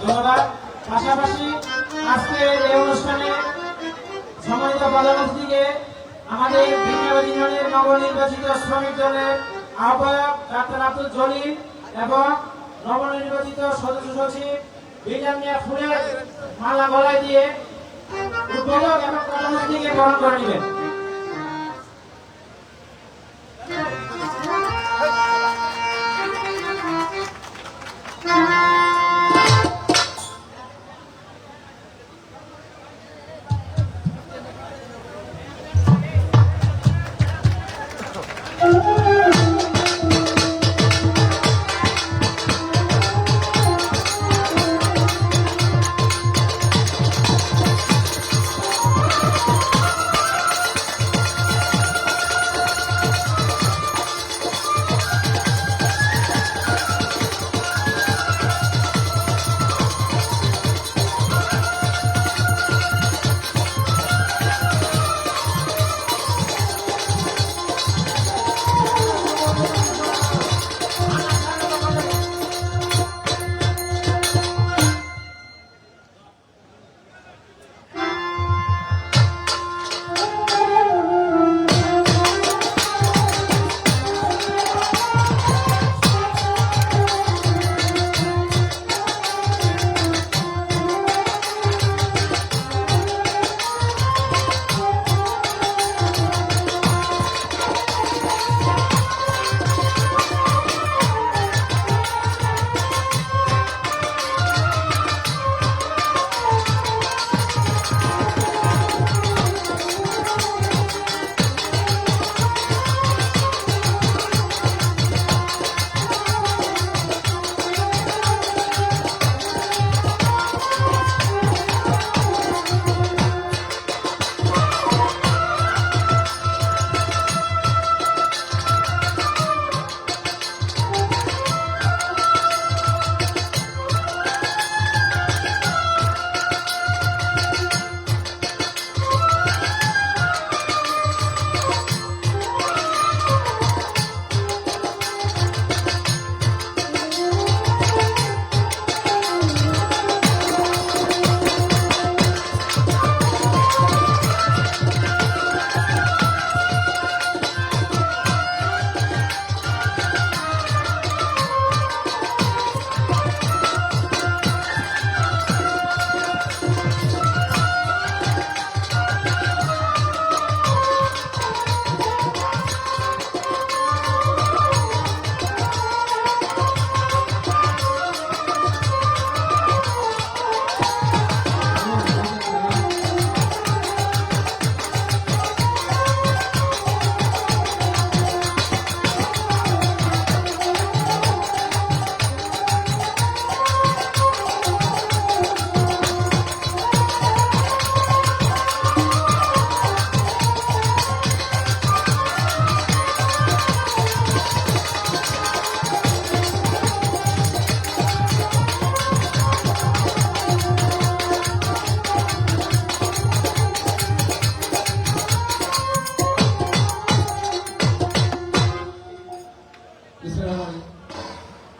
ধন্যবাদ। পাশাপাশি আজকে এই অনুষ্ঠানে সম্মানিত প্রধান অতিথিকে আমাদের ভিন্নবাদী ইউনিয়নের নবনির্বাচিত শ্রমিক দলের আহ্বায়ক ডাক্তার আব্দুল জলিল এবং নবনির্বাচিত সদস্য সচিব বিজামিয়া ফুলের মালা গলায় দিয়ে উদ্বোধক এবং প্রধান অতিথিকে বরণ করে নেবেন।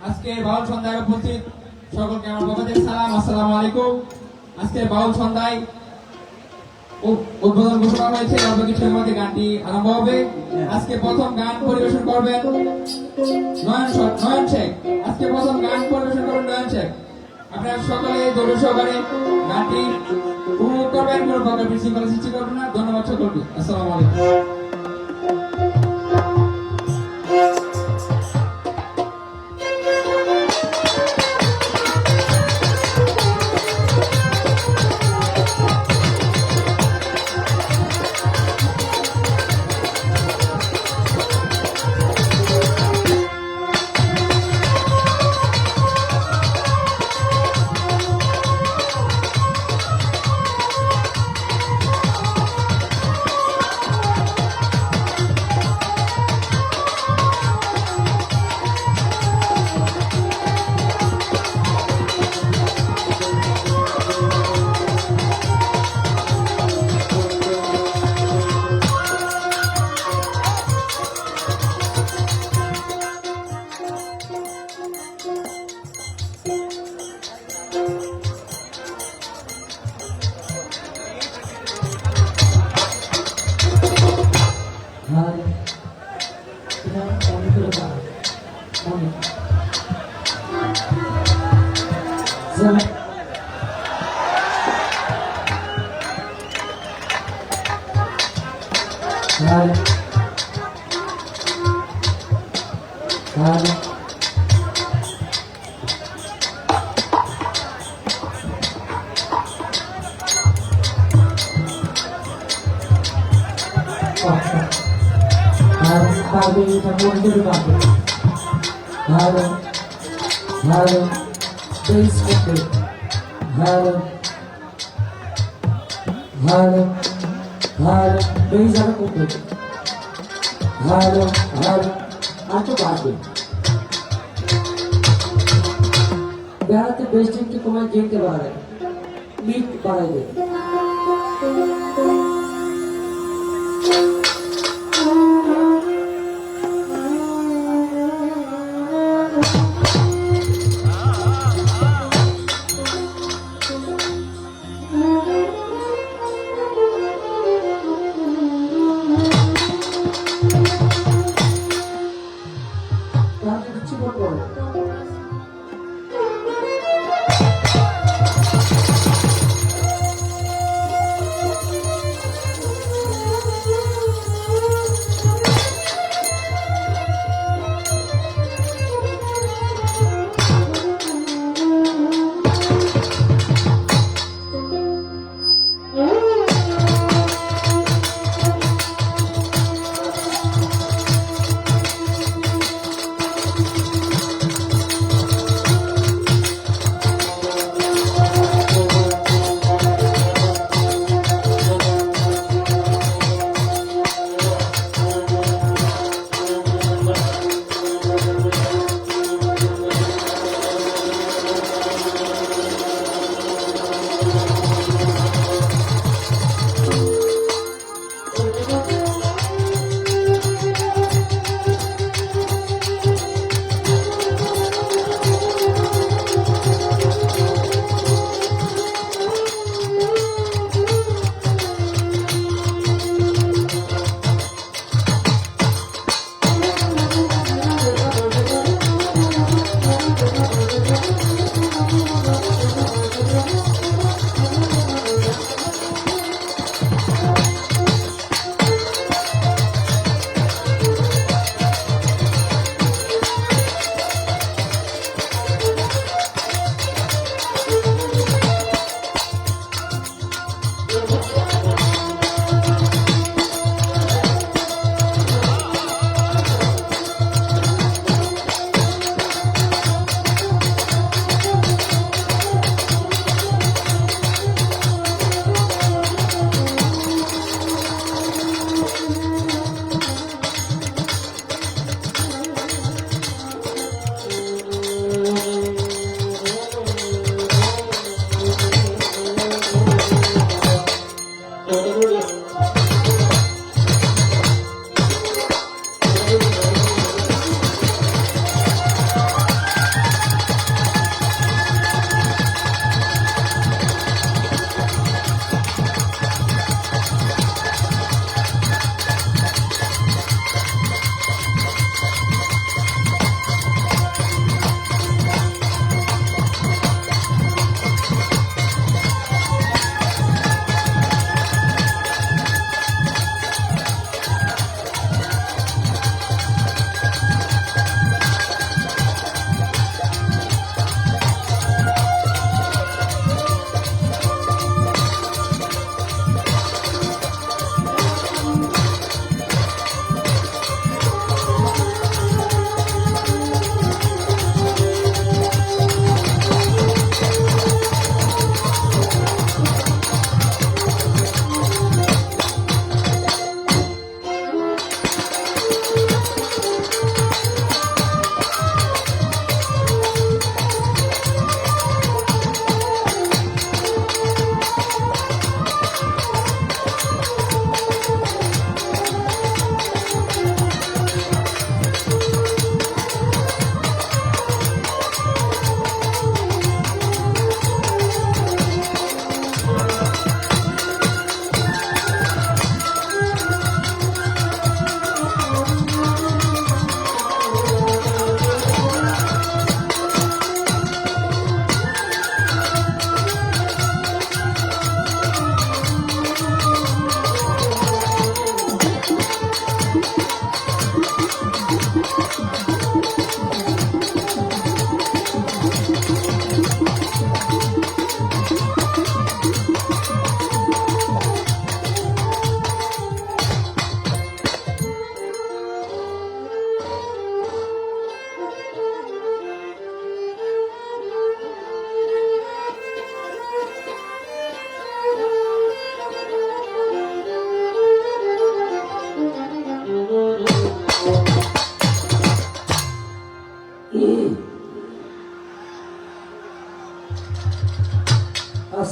আজকে বাউল সন্ধ্যায় উপস্থিত সকলকে আমার পক্ষ থেকে সালাম, আসসালামু আলাইকুম। আজকে বাউল সন্ধ্যায় উদ্বোধন ঘোষণা হয়েছে, অল্প কিছুর মধ্যে গানটি আরম্ভ হবে। আজকে প্রথম গান পরিবেশন করবেন নয়ন শেখ। আজকে প্রথম গান পরিবেশন করবেন নয়ন শেখ। আপনারা সকলে দলীয় সহকারে গানটি উপভোগ করবেন, কোনো প্রকার বিশৃঙ্খলা সৃষ্টি করবেন না। ধন্যবাদ সকলকে, আসসালামু আলাইকুম। হ্যালো হ্যালো আর পারবে এটা বন্ধুর পাবে হ্যালো হ্যালো বেস করতে হ্যালো হ্যালো হ্যালো বেস আরো করতে হ্যালো হ্যালো আর তো পারবে বেড়াতে বেশ একটু কমায় গেমতে বাড়ায় মিট বাড়াই দেয় তাহলে দিচ্ছি বলবো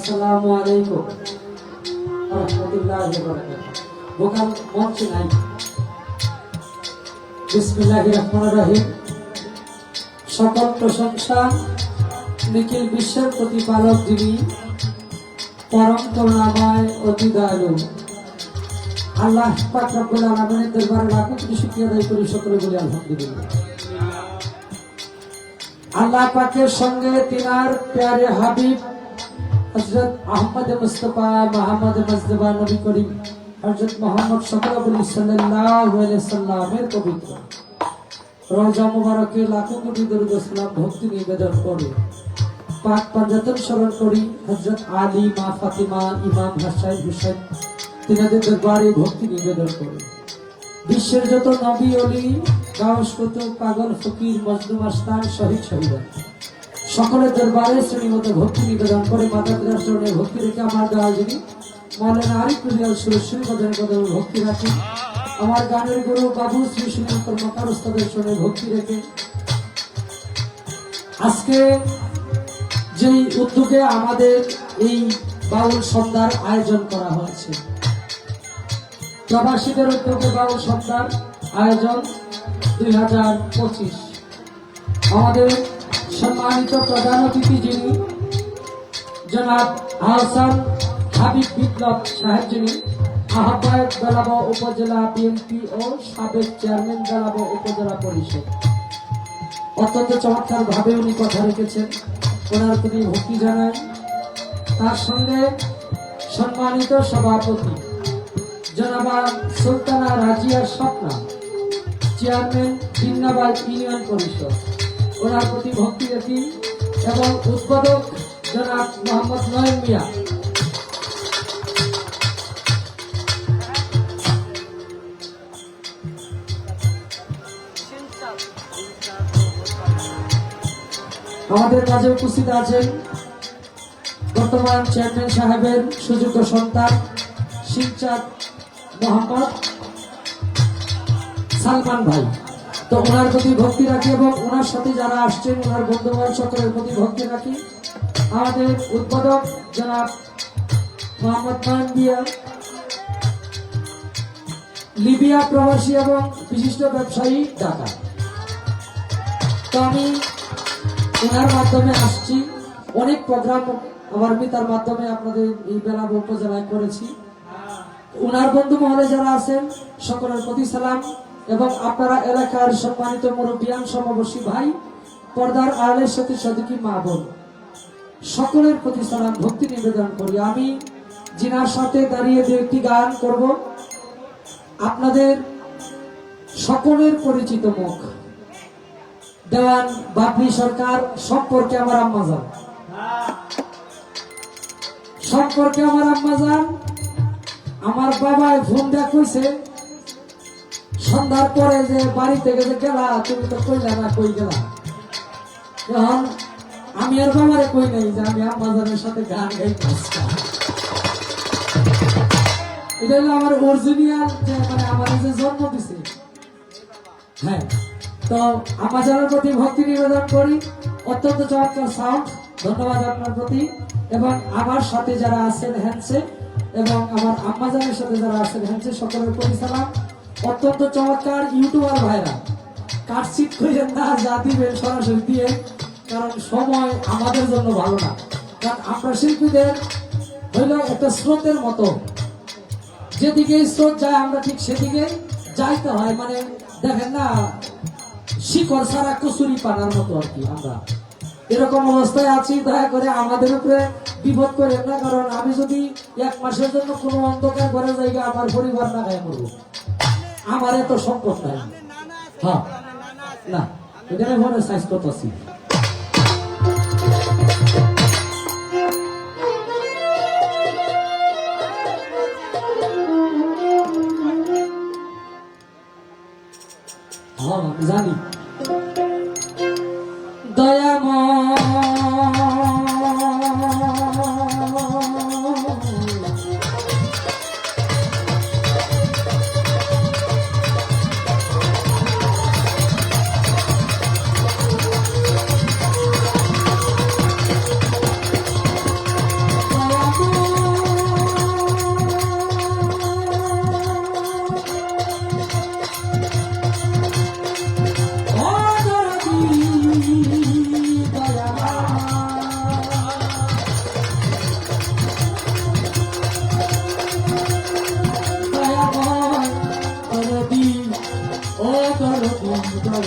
আসসালামু আলাইকুম ওয়া রাহমাতুল্লাহি ওয়া বারাকাতুহু। ভোকাল মঞ্চে নাই। বিসমিল্লাহির রহমানির রহিম। সকল প্রশংসা নিখিল বিশ্বের প্রতিপালক যিনি, পরম করুণাময় অতি দয়ালু আল্লাহ পাক রব্বুল আলামিনের দরবারে লাখো কোটি শুকরিয়া আদায় করি, সকলে বলি আলহামদুলিল্লাহ। আল্লাহ পাকের সঙ্গে তিনার প্যারে হাবিব হযরত আহমদ মুস্তাফা মুহাম্মদ মুজতবা নবী করিম হযরত মুহাম্মদ সাল্লাল্লাহু আলাইহি সাল্লামের পবিত্র রওজা মুবারকে লাখো কোটি দরুদ ও সালাম ভক্তি নিবেদন করে পাক পাঞ্জাতন স্মরণ করি হযরত আলী, মা ফাতিমা, ইমাম হাসান হুসাইন তিনাদের দরবারে ভক্তি নিবেদন করে বিশ্বের যত নবী ওলি, গাউস কুতুব, পাগল ফকির, মজলুম আস্তান, শহীদ শহীদা সকলের দরবারে শ্রেণীমতো ভক্তি নিবেদন করে মাতা পিতার চরণে ভক্তি রেখে আমার দয়া যিনি মৌলানা আরিফ রিয়াল সুরেশ্বরী পদের কদমে ভক্তি রাখি, আমার গানের গুরু বাবু শ্রী সুনীল কর্মকার উস্তাদের চরণে ভক্তি রেখে আজকে যেই উদ্যোগে আমাদের এই বাউল সন্ধ্যার আয়োজন করা হয়েছে, প্রবাসীদের উদ্যোগে বাউল সন্ধ্যার আয়োজন 2025, আমাদের সম্মানিত প্রধান অতিথি যিনি জনাব আহসান হাবিব বিপ্লব সাহেব, যিনি আহ্বায়ক বেলাব উপজেলা বিএনপি ও সাবেক চেয়ারম্যান বেলাব উপজেলা পরিষদ, অত্যন্ত চমৎকার ভাবে উনি কথা রেখেছেন, ওনার প্রতি ভক্তি জানাই। তার সঙ্গে সম্মানিত সভাপতি জনাবা সুলতানা রাজিয়া স্বপ্না, চেয়ারম্যান জিন্নাবাদ ইউনিয়ন পরিষদ, ওনার প্রতি ভক্তি রাখি এবং উদ্বোধক জনাব মোহাম্মদ নয়ন মিয়া, আমাদের কাজে উপস্থিত আছেন বর্তমান চেয়ারম্যান সাহেবের সুযোগ্য সন্তান শিবচাঁদ মোহাম্মদ সালমান ভাই। তো ওনার প্রতি ভক্তি রাখি এবং ওনার সাথে যারা আসছেন ওনার বন্ধুবান্ধব সকলের প্রতি ভক্তি রাখি। আমাদের উদ্বোধক জনাব মোহাম্মদ নয়ন মিয়া, লিবিয়া প্রবাসী এবং বিশিষ্ট ব্যবসায়ী, ঢাকা। তো আমি ওনার মাধ্যমে আসছি, অনেক প্রোগ্রাম আমার পিতার মাধ্যমে আপনাদের এই বেলাব উপজেলায় করেছি। ওনার বন্ধু মহলে যারা আছেন সকলের প্রতি সালাম এবং আপনারা এলাকার সম্মানিত মুরব্বিয়ান, সমবয়সী ভাই, পর্দার আড়ালের সাথে সদিকি মা বোন, সকলের প্রতি সালাম ভক্তি নিবেদন করি। আমি জিনার সাথে দাঁড়িয়ে দু একটি গান করব। আপনাদের সকলের পরিচিত মুখ দেওয়ান বাপনি সরকার সম্পর্কে আমার আম্মা যান, সম্পর্কে আমার আম্মা যান। আমার বাবায় ফোন দেয়া কইছে সন্ধ্যার পরে যে বাড়ি থেকে যে গেলা, তুমি তো কইলা না কই গেলা। এখন আমি আর বাবারে কই নাই যে আমি আম্মা জানের সাথে গান গাইতে। এটা হলো আমার অরিজিনাল, যে মানে আমার যে জন্ম দিছে। হ্যাঁ, তো আম্মা জানের প্রতি ভক্তি নিবেদন করি। অত্যন্ত চমৎকার সাউন্ড, ধন্যবাদ আপনার প্রতি। এবং আমার সাথে যারা আছেন হ্যান্ডসে এবং আমার আম্মা জানের সাথে যারা আছেন হ্যান্ডসে, সকলের প্রতি সালাম। অত্যন্ত চমৎকার ইউটিউবার ভাইরা, কাটছিট করেন না, যা দিবেন সরাসরি দিয়ে, কারণ সময় আমাদের জন্য ভালো না। কারণ আমরা শিল্পীদের হইল একটা স্রোতের মতো, যেদিকে স্রোত যায় আমরা ঠিক সেদিকে যাইতে হয়। মানে দেখেন না, শিকড় ছাড়া কচুরি পানার মতো আর কি। আমরা এরকম অবস্থায় আছি, দয়া করে আমাদের উপরে বিপদ করেন না। কারণ আমি যদি 1 মাসের জন্য কোনো অন্ধকার ঘরে জায়গা আমার পরিবার না গায়ে মরবো, আমার এত সম্পদ নাই। হ্যাঁ, না এখানে মনে সাইজ কত আছি। হ্যাঁ, আমি জানি দয়া নাম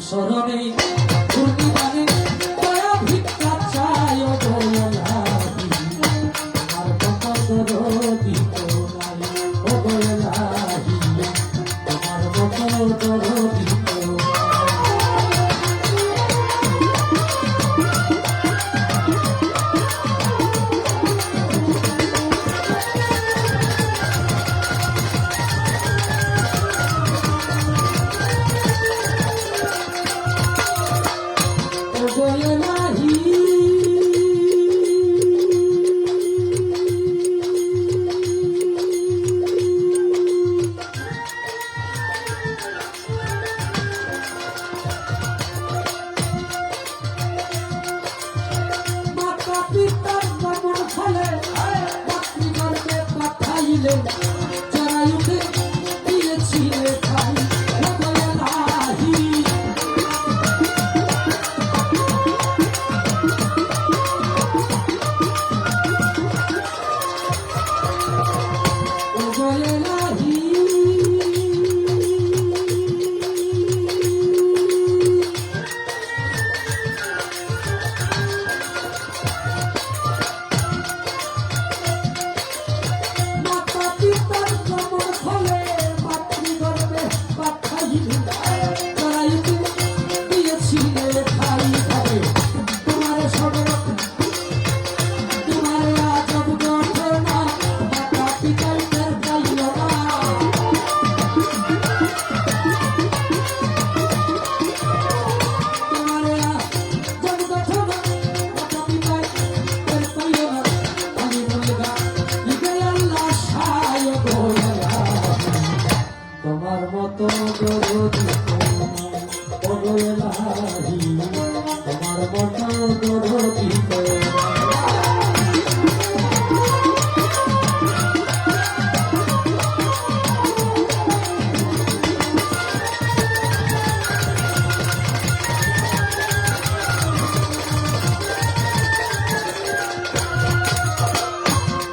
স্মরণে পূর্ণিমানে দয়া ভিক্ষা চায় ও দয়ালাহি আর কত দরদি নাই ও দয়ালাহি তোমার কত দরদি জরায়ুতে দিয়েছিলে খাই দয়ালাহি ও দয়ালাহি তোমার মতো দরদি ও দয়ালাহি তোমার মতো দরদি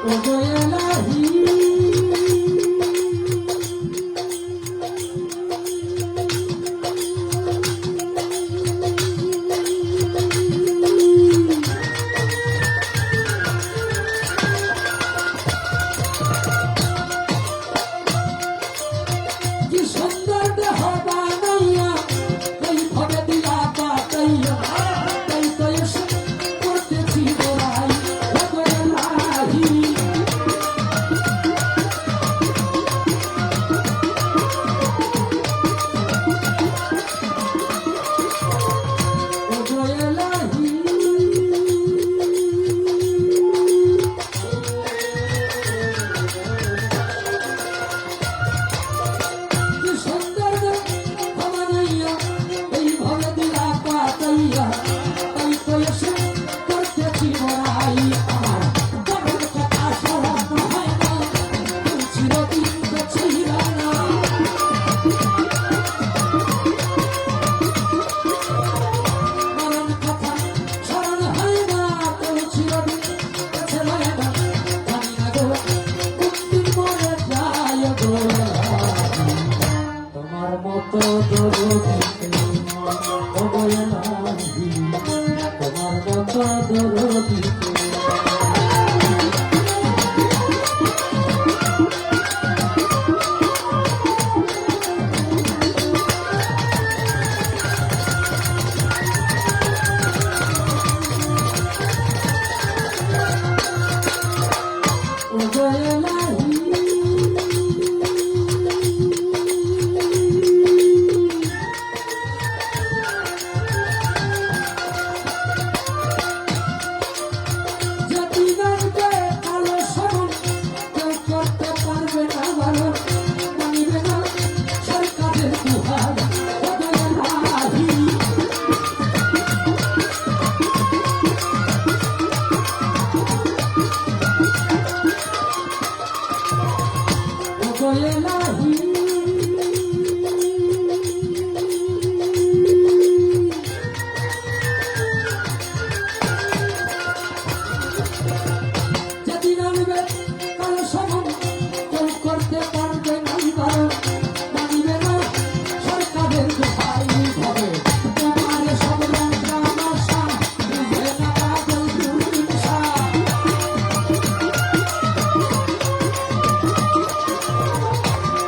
ও দয়ালাহি কি সুন্দর দেহ বানাইয়া এই ভাবে দিলা কাটাইয়া তাই তো এসে করতেছি বড়াই ও দয়ালাহি ও দয়ালাহি কি সুন্দর বানাইয়া এই ভাবে দিলা কাটাইয়া তাই তো এসে করতেছি বড়াই আমার মনের কথা স্মরণ হয় না তুমি চিরদিন বেঁচেইরা না মনের কথা স্মরণ হয় না তুমি চিরদিন বেঁচে রয় না জানি না গো কোনদিন মরে যায় গো তোমার মতো দরদি ও দয়ালাহি তোমার মতো দরদি ও দয়ালাহি প্রাণের দোহাই হবে তোমার সব রং তামাশা বুঝে না পাগল দুর্বিশা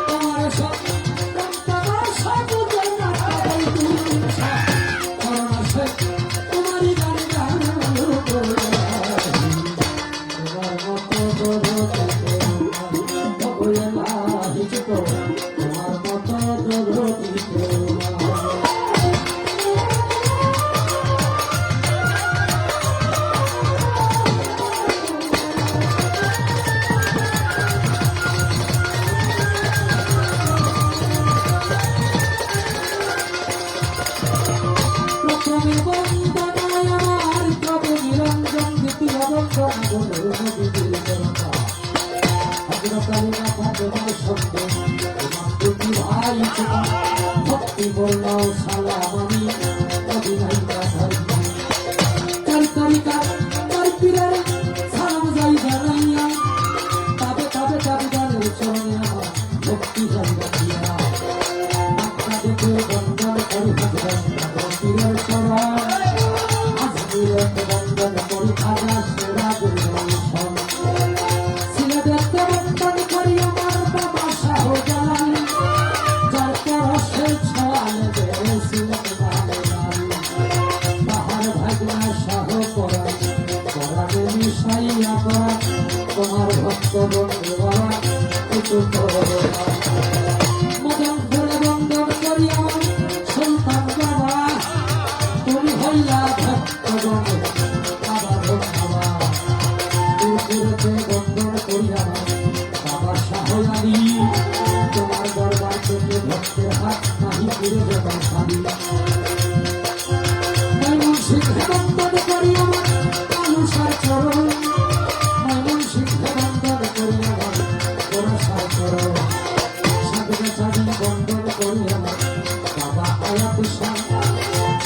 তোমার সব রং তামাশা বুঝে না পাগল দুর্বিশা করোনা সে তোমারই গানে গান করে তোমার মতো জগতে ভগবান লাহিত তোমার মতো জগতে প্রথমে বন্দনায় আমার প্রভু নিরঞ্জন দ্বিতীয় বন্দনা বলে নবীজির জনতা অগ্রতারিণা ভগবান শব্দ তোমার দুটি ভাই তোমার ভক্তি বললাও সালাম আমি অভিনয় ধর্ম তার তরিকার তার পীরের সালাম যাই জানাইয়া তবে তবে তবে গানের চরণে আমার ভক্তি যাই রাখিয়া মাত্রা দেখে বন্দন করি ভগবান পীরের চরণ আজমিরের বন্দন করি খাজা সেরাজের দর্শন সিলেটের বন্দন করি আমার বাবা শাহ জালাল যার পরশে ছয়ালে দেয় সিলেট ভালো নারী বাহার ভাগনা শাহ করা করালে মিশাইয়া করা তোমার ভক্ত বন্ধু বলা একটু মদন ধরে বন্দন করি আমার সুলতান বাবা তুমি হইলা ভক্ত বন্ধু বাবা বাবা পুরপুরতে বন্দন করি আমার বাবা শাহ আলী তোমার দরবার থেকে ভক্তের হাত নাহি ফিরে যাবার খালি ময়মন সিংহে বন্দন করি আমার মানুষার চরণ ময়মন সিংহে বন্দন করি আমার পরশার চরণ সাধনে চাঁদি বন্দন করি আমার বাবা আয়াত শাহ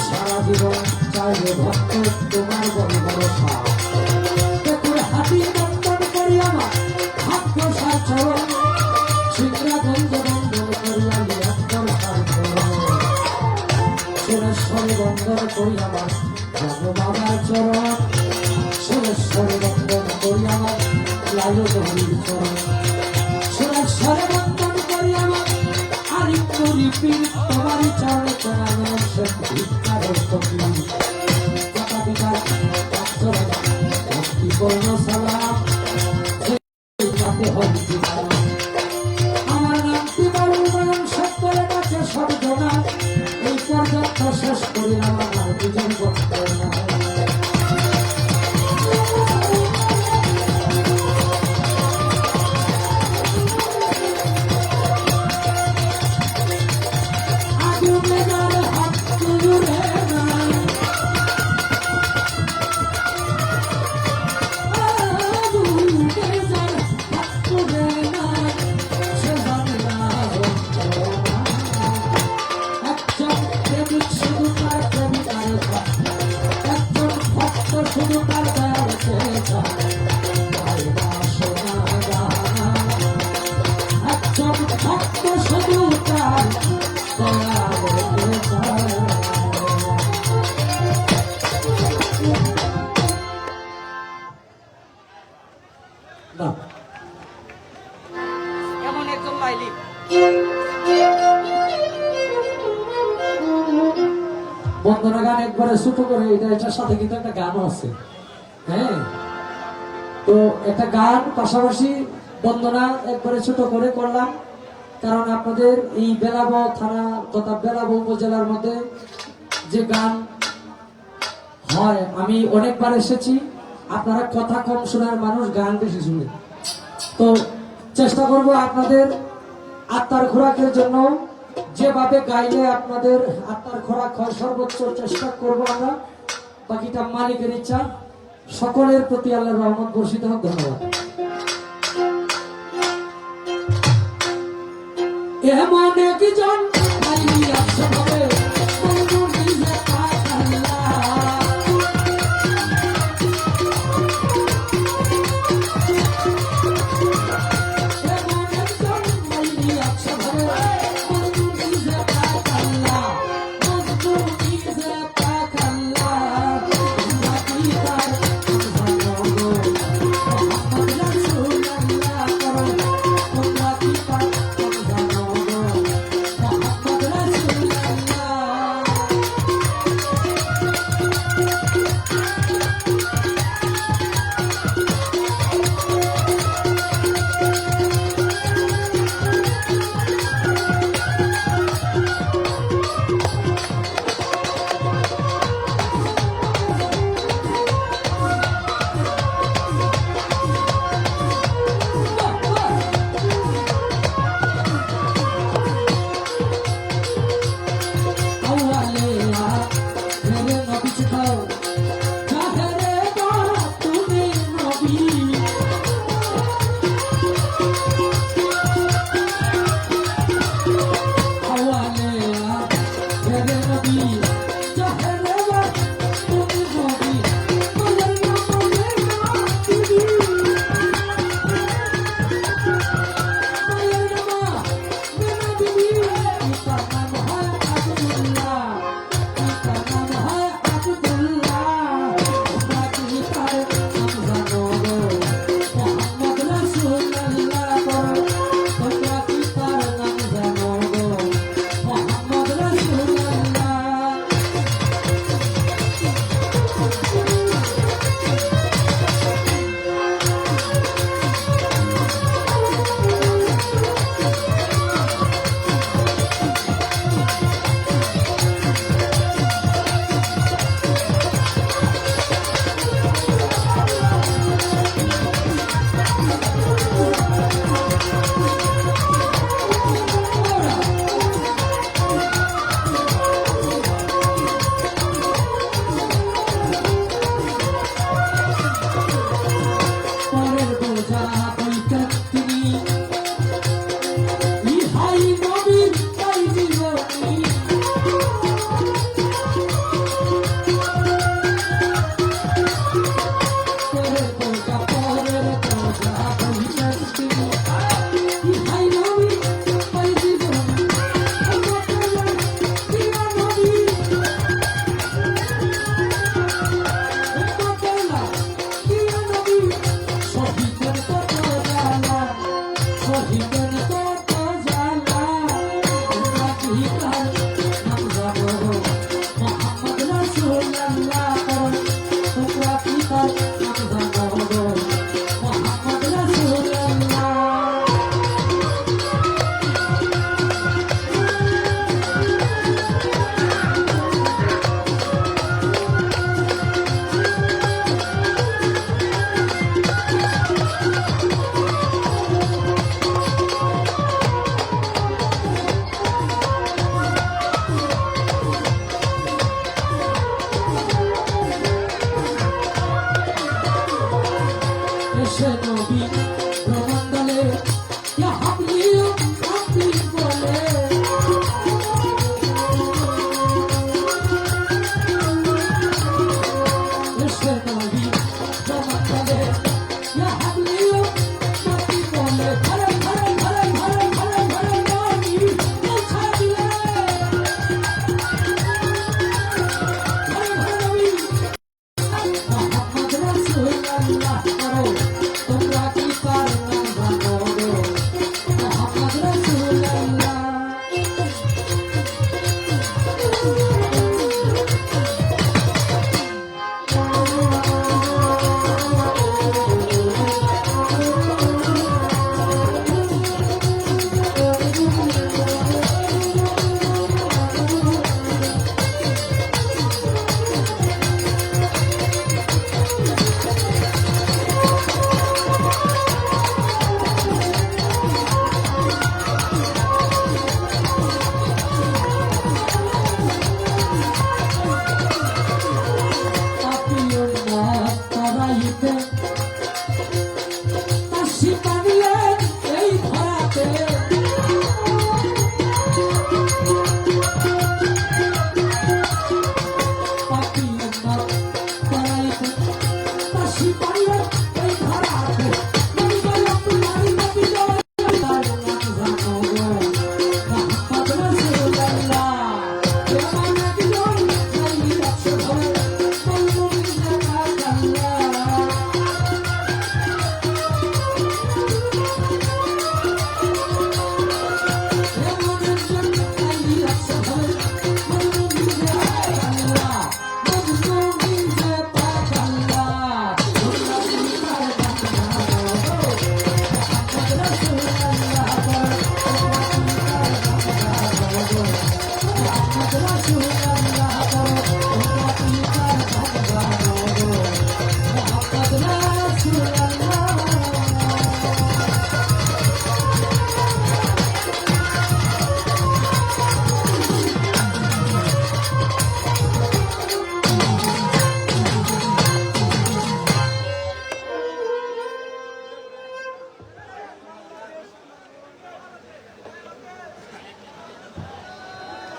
সারা জীবন চাইবে ভক্ত তোমার বড় ভরসা দেখুন হাতি বন্দন করি আমার ভাগ্য সার চরণ সিংরাগঞ্জ বন্দন করি আমি অন্তর সার চরণ সুরেশ্বরী বন্দন করি আমার বাবার চরণ সুরেশ্বরী বন্দন করি আমার লালগৌরীর চরণ সুরেশ্বরী বন্দন করি আমার আরিত্য লিপির তোমারই চরণে চরণ সে ভিক্ষারের কপি কথা পিতার ভক্তি করুন সালাম আমার নামটি বারুমান সকলে কাছে সর্বনা এই পর্যন্ত শেষ করিলাম আমার দুজন বক্তব্য আগুনে যার হাত তুলে না শুধু তার একজন ভক্ত শুধু তার এমন একজন লাইলি বন্দনা গান একবারে ছোট করে এটার সাথে কিন্তু একটা গানও আছে হ্যাঁ তো একটা গান পাশাপাশি বন্দনা একবারে ছোট করে করলাম কারণ আপনাদের এই বেলাবো থানা তথা বেলাবো উপজেলার মধ্যে যে গান হয় আমি অনেকবার এসেছি আপনারা কথা কম শোনার মানুষ গান বেশি শুনে তো চেষ্টা করব আপনাদের আত্মার খোরাকের জন্য যেভাবে গাইলে আপনাদের আত্মার খোরাক হয় সর্বোচ্চ চেষ্টা করব আমরা বাকিটা মালিকের ইচ্ছা সকলের প্রতি আল্লাহর রহমত বর্ষিত হোক ধন্যবাদ এমন একজন আলী আছে ভাবে বন্ধু নিজে পাঠাল্লা এমন একজন আলী আছে ভাবে বন্ধু নিজে পাঠাল্লা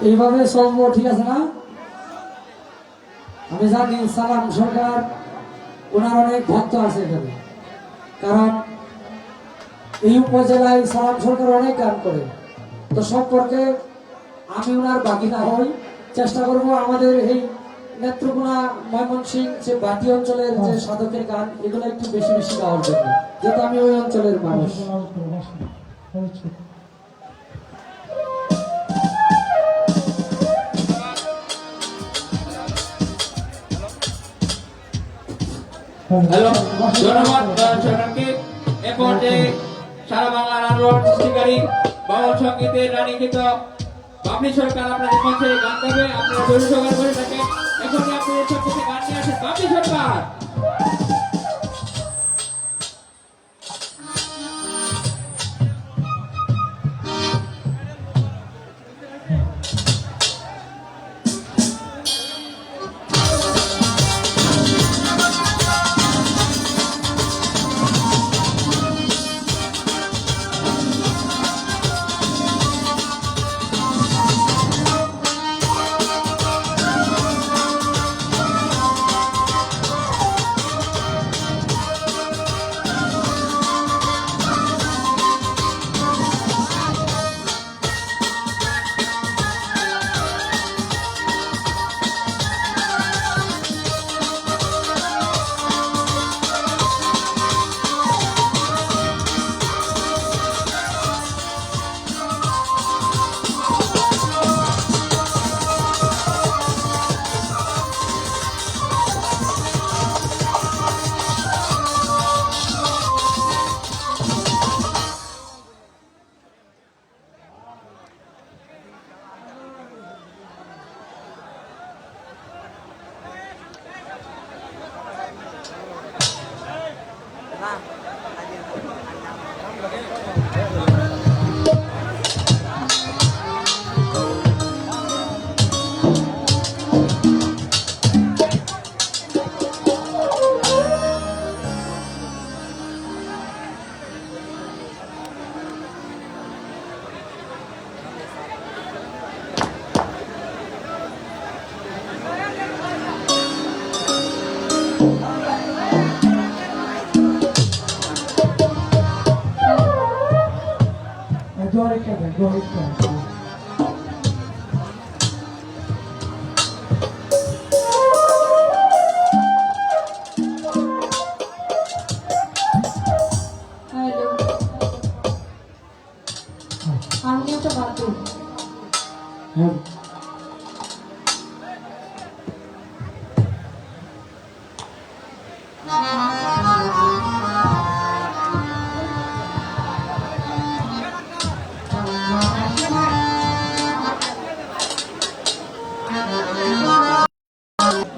এইভাবে চলবো, ঠিক আছে না? আমি জানি সালাম সরকার ওনার অনেক ভক্ত আছে এখানে, কারণ এই উপজেলায় সালাম সরকার অনেক গান করে। তো সম্পর্কে আমি ওনার বাকি না হই, চেষ্টা করব আমাদের এই নেত্রকোনা ময়মনসিংহ যে বাতি অঞ্চলের যে সাধকের গান এগুলো একটু বেশি বেশি গাওয়ার জন্য, যেহেতু আমি ওই অঞ্চলের মানুষ। হ্যালো, ধন্যবাদ সরকারকে। এ পর্যায়ে সারা বাংলার আন্দোলন সৃষ্টিকারী বাউল সঙ্গীতের রানীকৃত বাপনি সরকার আপনাদের মঞ্চে গান দেবে। আপনারা জোরে সহকারে বসে থাকেন। এখনই আপনাদের সঙ্গে গান নিয়ে আসেন বাপনি সরকার।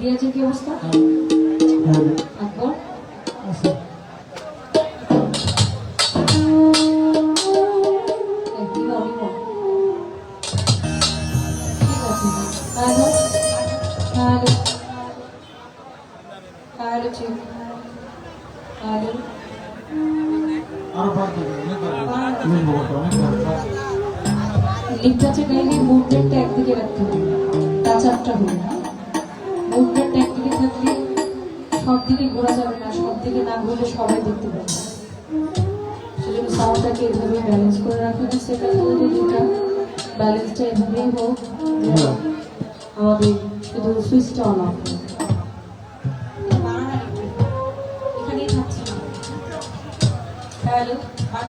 রিয়াজের কি অবস্থা? আকবর লিপটাচে গাইলে মুভমেন্টটা একদিকে রাখতে হবে, টাচারটা হবে না। মুভমেন্ট একদিকে থাকলে সব দিকে ঘোরা যাবে না, সব দিকে না ঘুরলে সবাই দেখতে পাবে। সেজন্য সাউন্ডটাকে এভাবে ব্যালেন্স করে রাখা হচ্ছে। সেটা যদি দুটা ব্যালেন্সটা এভাবেই হোক, আমাদের শুধু সুইচটা অন অফ এখানেই থাকছে না। হ্যালো Allah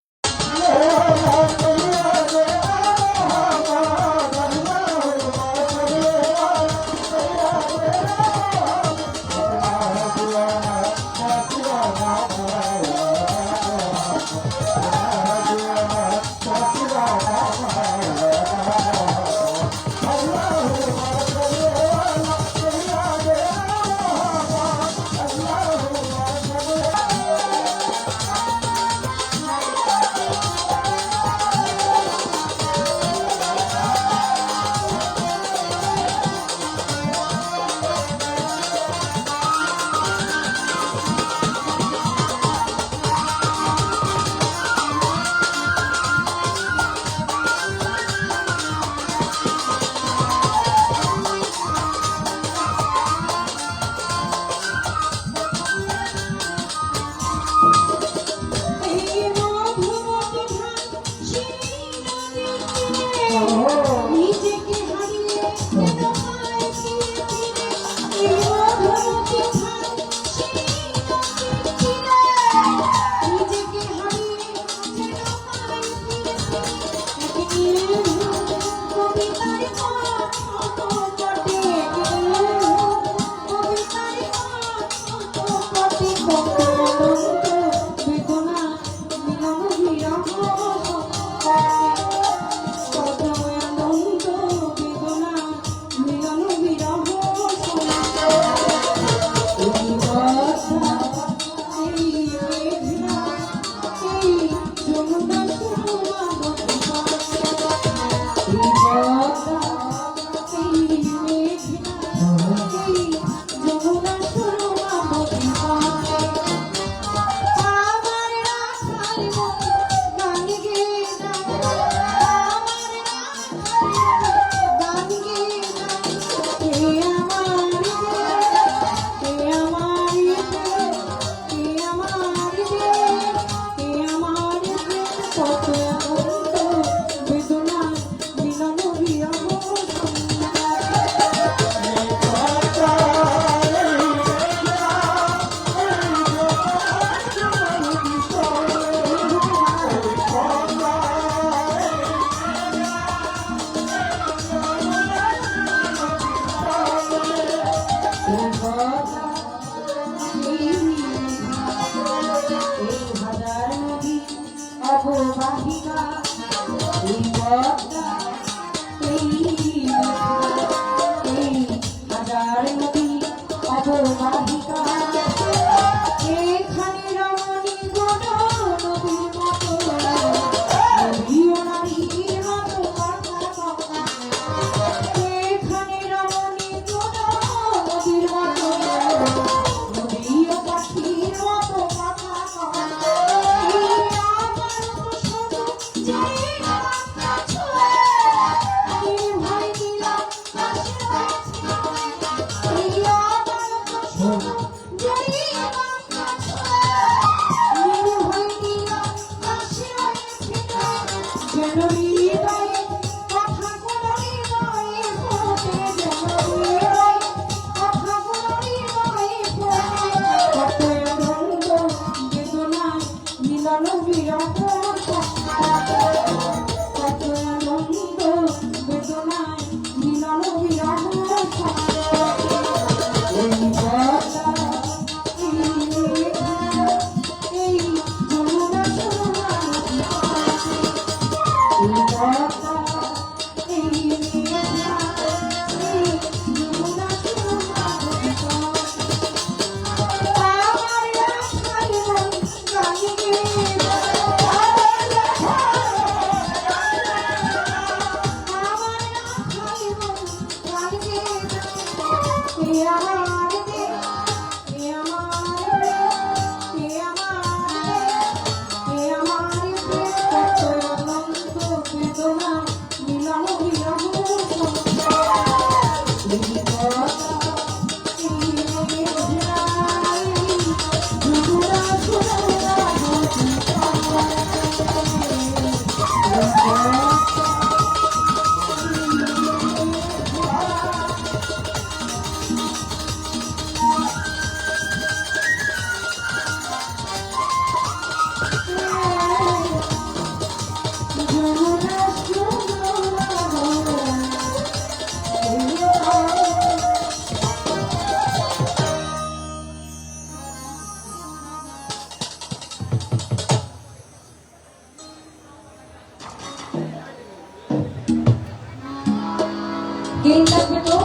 গেম লাগবে তো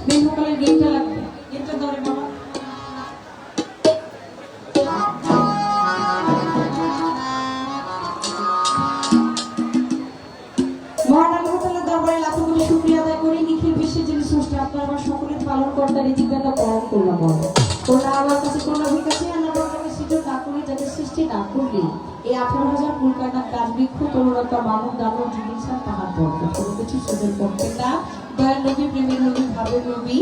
মেন ভোকালের গেমটা লাগবে গেমটা ধরে বাবা মহান আল্লাহ তাআলার দরবারে লাখো কোটি শুকরিয়া আদায় করি নিখিল বিশ্বের যিনি স্রষ্টা আপনার আমার সকলের পালন কর্তা রিজিকদাতা পরম করুণাময় করুণা আমার কাছে করুণা ভিকাছে আল্লাহ তাআলাকে সৃজন না করে যাকে সৃষ্টি না করলে এই 18,000 কুলকায়নাত গাছ বৃক্ষ তরুণতা মানব দানব জীব ইনসান পাহাড় পর্বত কোনো কিছু সৃজন করতেন না দয়াল নবী প্রেমের নবী ভাবের নবী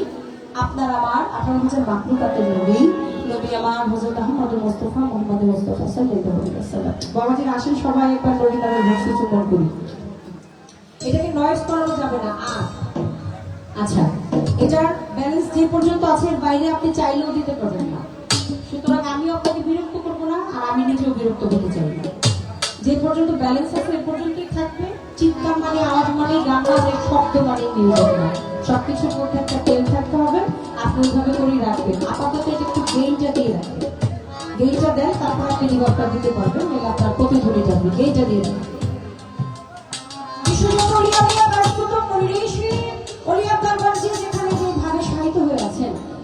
আপনার আমার 18,000 মাখলুকাতের নবী নবী আমার হযরত আহমদ মুস্তাফা মুহাম্মদ মুস্তাফা সাল্লাল্লাহু আলাইহি ওয়াসাল্লাম বাবাজির আসেন সবাই একবার নবী নামের ভক্তি চুমন করি এটাকে নয়েজ করানো যাবে না আচ্ছা এটার ব্যালেন্স যে পর্যন্ত আছে এর বাইরে আপনি চাইলেও দিতে পারবেন না সুতরাং আমিও আপনাকে বিরক্ত করব না আর আমি নিজেও বিরক্ত হতে চাই না যে পর্যন্ত ব্যালেন্স আছে এর পর্যন্তই থাকবে চিৎকার মানে আওয়াজ মানে গান মানে শব্দ মানে মিউজিক না সবকিছুর মধ্যে একটা তেল থাকতে হবে আপনি ওইভাবে করেই রাখবেন আপাতত এটা একটু গেইনটা দিয়ে রাখবেন গেইনটা দেন তারপর আপনি রিভার্বটা দিতে পারবেন নাহলে আপনার প্রতিধ্বনি যাবে গেইনটা দিয়ে রাখবেন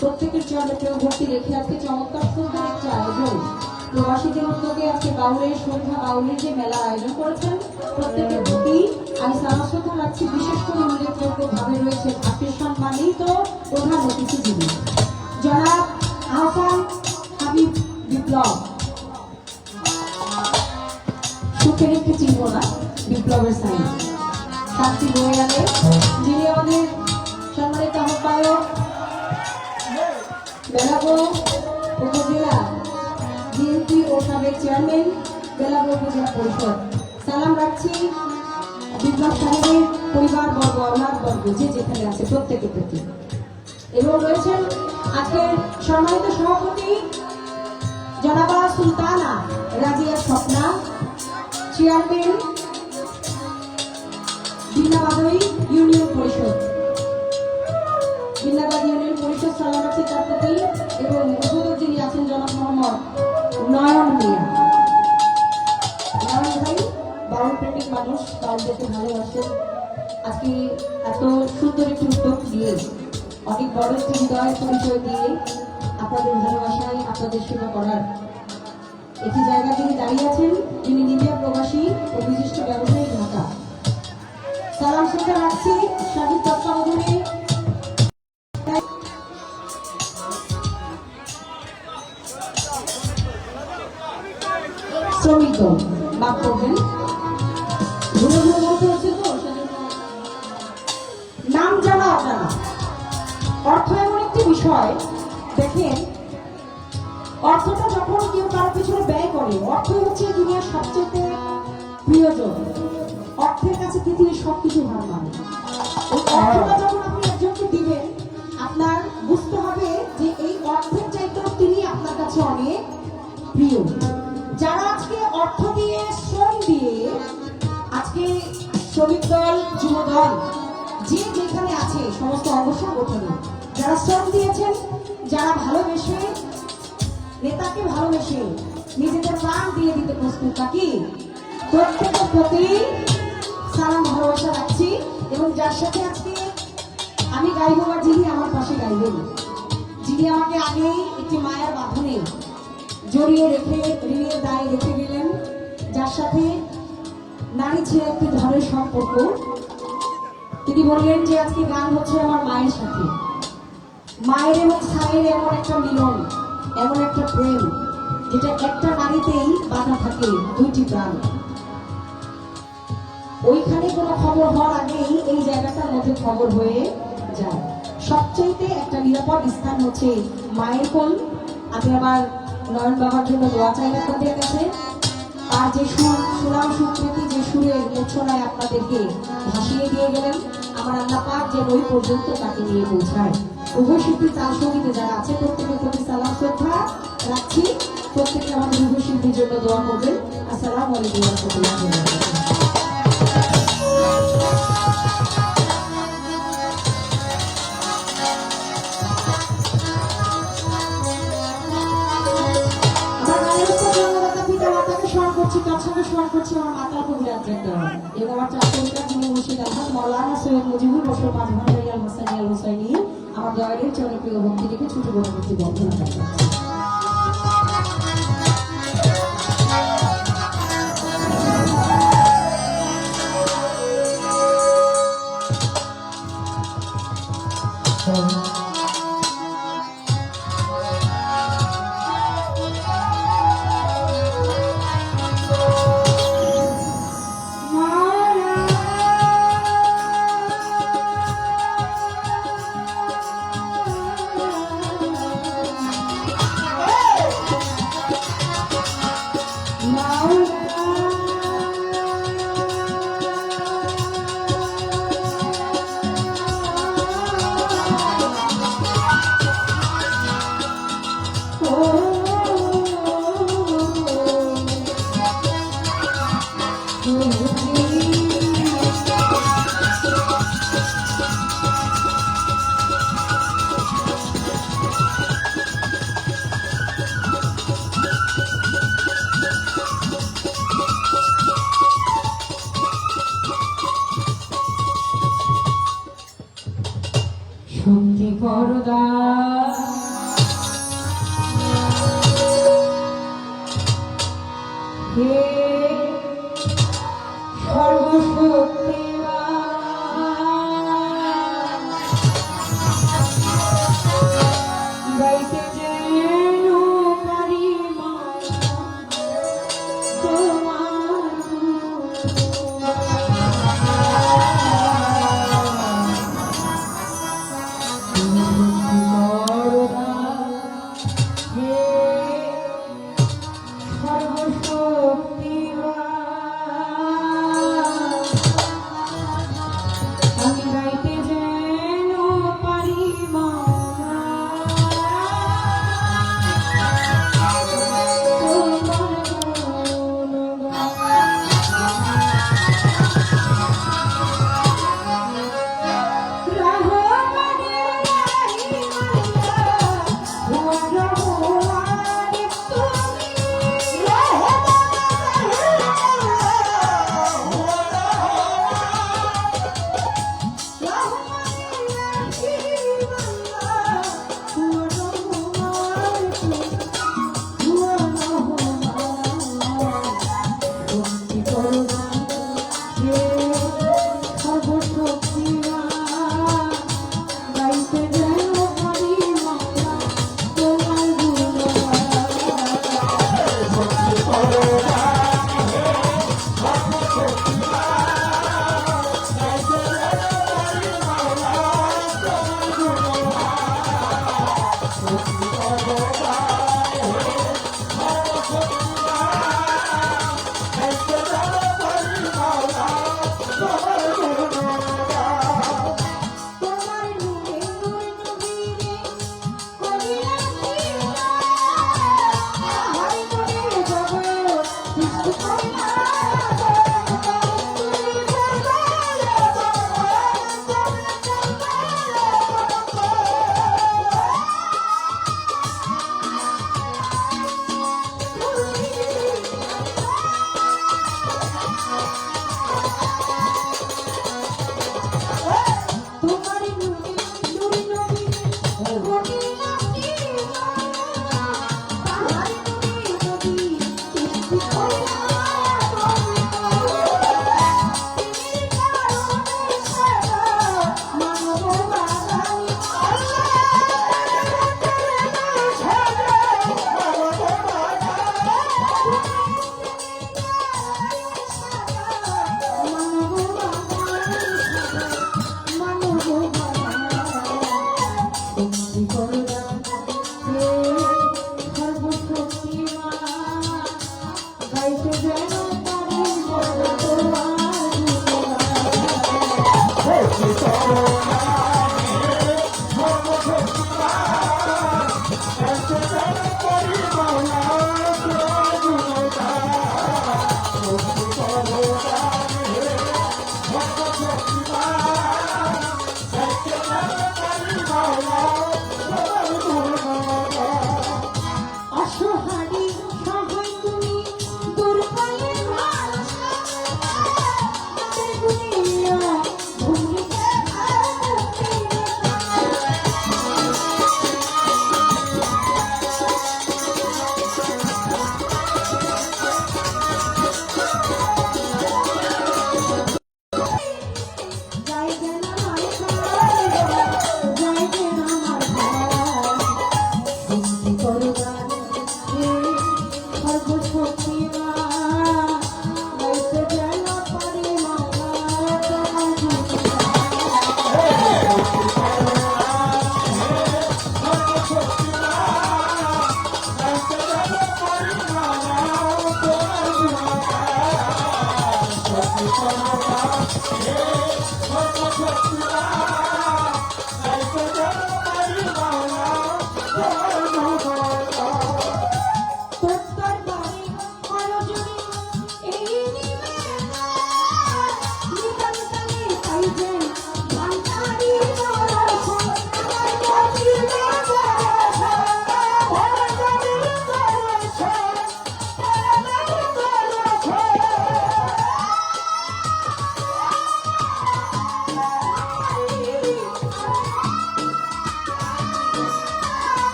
প্রত্যেকের চরণে কেউ ভক্তি রেখে আজকে চমৎকার সুন্দর একটা আয়োজন প্রবাসীদের উদ্যোগে আজকে বাউলের সন্ধ্যা বাউলের যে মেলা আয়োজন করেছেন প্রত্যেকের প্রতি আমি সারা শ্রদ্ধা রাখছি বিশেষ করে উল্লেখযোগ্য ভাবে রয়েছে আজকে সম্মানিত প্রধান অতিথি যিনি জনাব আহসান হাবিব বিপ্লব সুখের একটি চিহ্ন না বিপ্লবের সাইন শান্তি বয়ে আনে যিনি আমাদের সম্মানিত আহ্বায়ক বেলাগো উপজেলা বিএনপি ও সাবেক চেয়ারম্যান বেলাগো উপজেলা পরিষদ সালাম রাখছি বিপ্লব সাহেবের পরিবার বর্গ আওলাদ বর্গ যে যেখানে আছে প্রত্যেকের প্রতি এবং রয়েছেন আজকের সম্মানিত সভাপতি জনাবা সুলতানা রাজিয়া স্বপ্না চেয়ারম্যান বিনাবাদী ইউনিয়ন পরিষদ বিনাবাদ ইউনিয়ন পরিষদ সালাম রাখছি তার প্রতি এবং উপস্থিত যিনি আছেন জনাব মোহাম্মদ নয়ন মিয়া নয়ন ভাই বাউল প্রেমিক মানুষ বাউলদেরকে ভালোবাসেন আজকে এত সুন্দর একটি উদ্যোগ দিয়ে অনেক বড় একটি হৃদয়ের পরিচয় দিয়ে আপনাদের ভালোবাসায় আপনাদের সেবা করার একটি জায়গা তিনি দাঁড়িয়ে আছেন যিনি নিজে প্রবাসী ও বিশিষ্ট ব্যবসায়ী ঢাকা সালাম শ্রদ্ধা রাখছি সাহিত্য তত্ত্বাবধানে শ্রমিক দল বাদ করবেন ঘুরে ঘুরে বলতে হচ্ছে তো সেজন্য নাম জানা অজানা অর্থ এমন একটি বিষয় দেখেন অর্থটা যখন কেউ কারো পিছনে ব্যয় করে অর্থ হচ্ছে দুনিয়ার সবচেয়ে প্রিয়জন অর্থের কাছে পৃথিবীর সবকিছু হার মানে এই অর্থটা যখন আপনি একজনকে দিবেন আপনার বুঝতে হবে যে এই অর্থের চাইতেও তিনি আপনার কাছে অনেক প্রিয় যারা আজকে অর্থ দিয়ে শ্রম দিয়ে আজকে শ্রমিক দল যুব দল যে যেখানে আছে সমস্ত অঙ্গ সংগঠনে যারা শ্রম দিয়েছেন যারা ভালোবেসে নেতাকে ভালোবেসে নিজেদের প্রাণ দিয়ে দিতে প্রস্তুত নাকি প্রত্যেকের প্রতি সালাম ভালোবাসা রাখছি এবং যার সাথে আজকে আমি গাইব বা যিনি আমার পাশে গাইবেন যিনি আমাকে আগে একটি মায়ের বাঁধনে জড়িয়ে রেখে ঋণের দায়ে রেখে গেলেন যার সাথে নারী ছেলে একটি ধরনের সম্পর্ক তিনি বললেন যে আজকে গান হচ্ছে আমার মায়ের সাথে মায়ের এবং স্বামীর এমন একটা মিলন, এমন একটা প্রেম, যেটা একটা নারীতেই বাধা থাকে দুইটি প্রাণ। ওইখানে কোনো খবর হওয়ার আগেই এই জায়গাটার মধ্যে খবর হয়ে যায়। সবচাইতে একটা নিরাপদ স্থান হচ্ছে মায়ের কোল। আমি আমার নয়ন বাবার জন্য দোয়া চাই আপনাদের কাছে। তার যে সুনাম সুকৃতি, যে সুরের মূর্ছনায় আপনাদেরকে ভাসিয়ে দিয়ে গেলেন, আমার আল্লাহ পাক যেন ওই পর্যন্ত তাকে নিয়ে পৌঁছায়। উভয় শিল্পী তার সঙ্গীতে যারা আছে প্রত্যেকের প্রতি সালাম শ্রদ্ধা রাখছি। প্রত্যেকে আমাদের উভয় শিল্পীর জন্য দোয়া করবেন। আসসালামু আলাইকুম ওয়া রাহমাতুল্লাহি ওয়া বারাকাতুহু। স্মরণ করছি আমার মাতার কবিরাজ এবং আমার চাকরিকার যিনি মুর্শিদ আহমদ মৌলানা সৈয়দ মুজিবুর বশর মাঝভান্ডারি আল হোসাইনি আল হোসাইনি আমার দয়ালের জনপ্রিয় ভক্তি থেকে ছোট বড় ভক্তি বন্ধনা করছি। শক্তি পরদা হে সর্বশক্তিমান গাইতে যেন পারি মা আমি গাইতে যেন পারি মা তোমার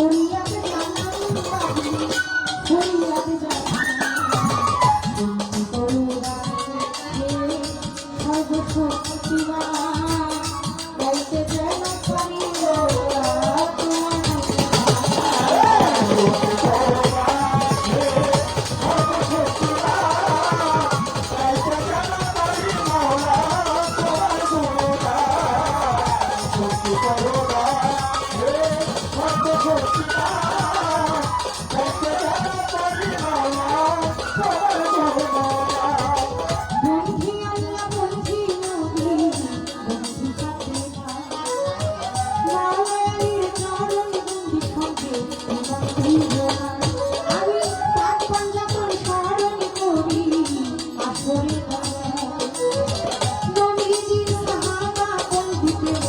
ফরিয়াদ জানাই বাবি ফরিয়াদ জানাই তুমি করুণা হে সর্বশক্তিমান বলতে যেন পারি বন্ধি আল্লাহ বন্ধি নবী বন্ধি ফাতেমা মাওলার চরণ বন্ধি খবে বন্ধি জোড়া আমি পাক পাঞ্জাবন স্মরণ করি আসরে নবীজির সাহাবা বন্ধি প্রেম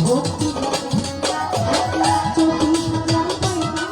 ভক্তি 24,000 পাইনা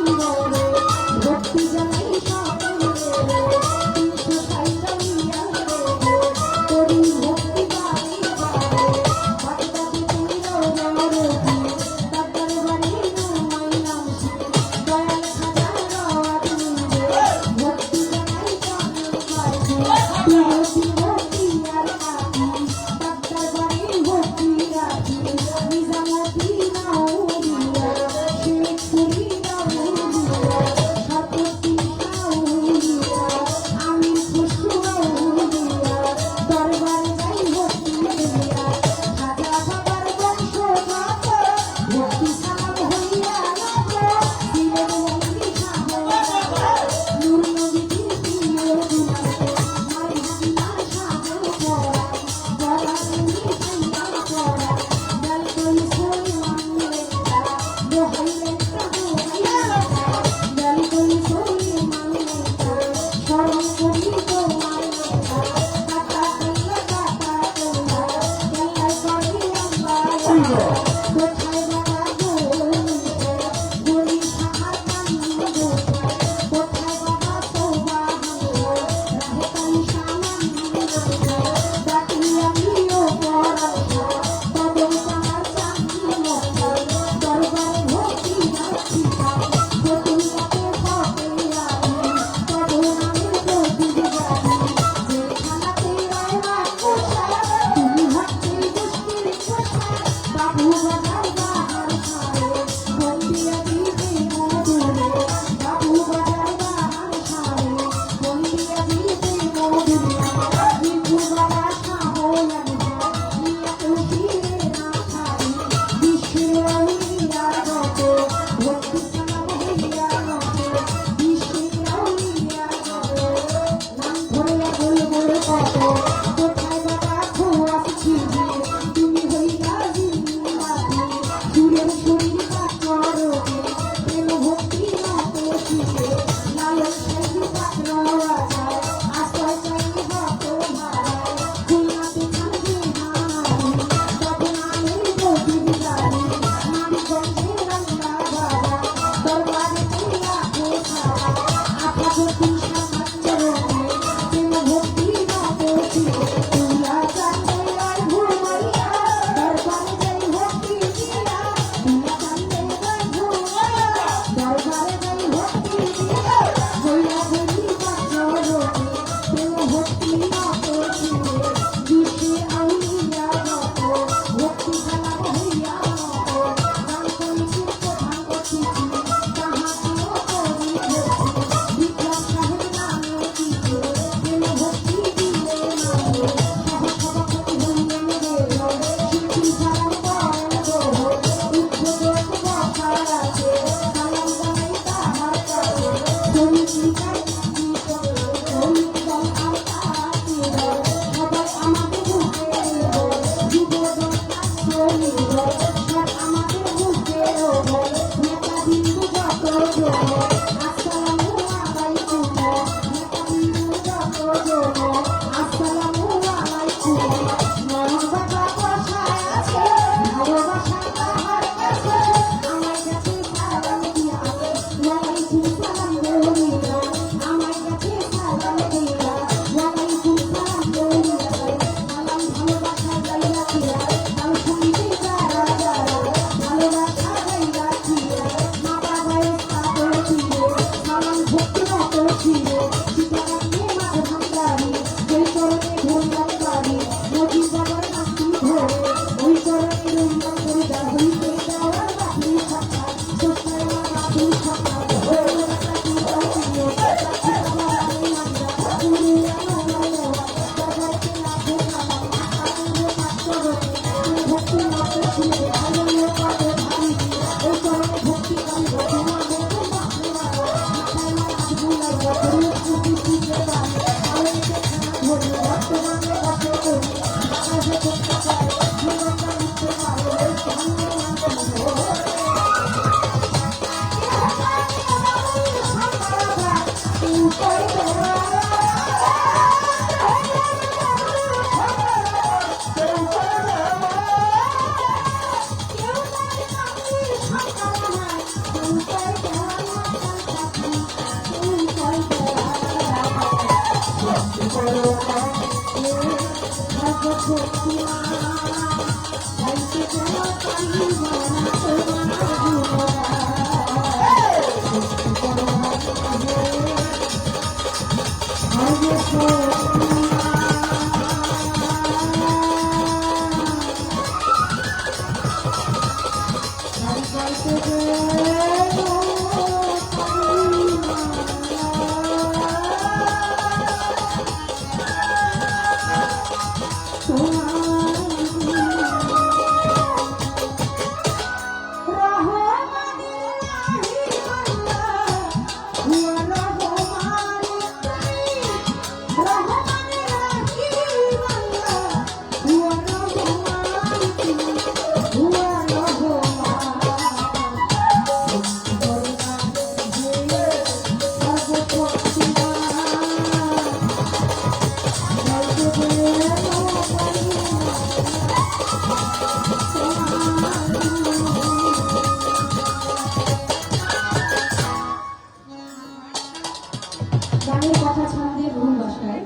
গানের কথা ছন্দে ভুল ভাষায়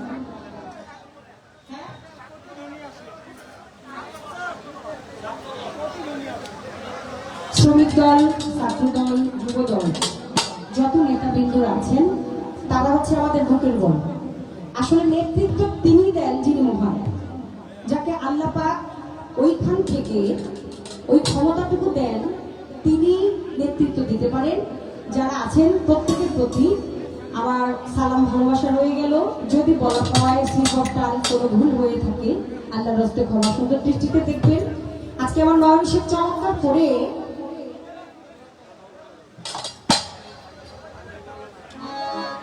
শ্রমিক দল, ছাত্র দল, যুব দল যত নেতাবৃন্দরা আছেন তারা হচ্ছে আমাদের বুকের বল। আসলে নেতৃত্ব তিনি দেন যিনি মহান, যাকে আল্লাহ পাক ওইখান থেকে ওই ক্ষমতাটুকু দেন, তিনি নেতৃত্ব দিতে পারেন। যারা আছেন প্রত্যেকের প্রতি আমার সালাম ভালোবাসা রয়ে গেল। যদি বলা হয় শ্রীবর্তার কোনো ভুল হয়ে থাকে আল্লাহর হস্তে ক্ষমা সুন্দর দৃষ্টিতে দেখবেন। আজকে আমার নয়ন শেখ চমৎকার করে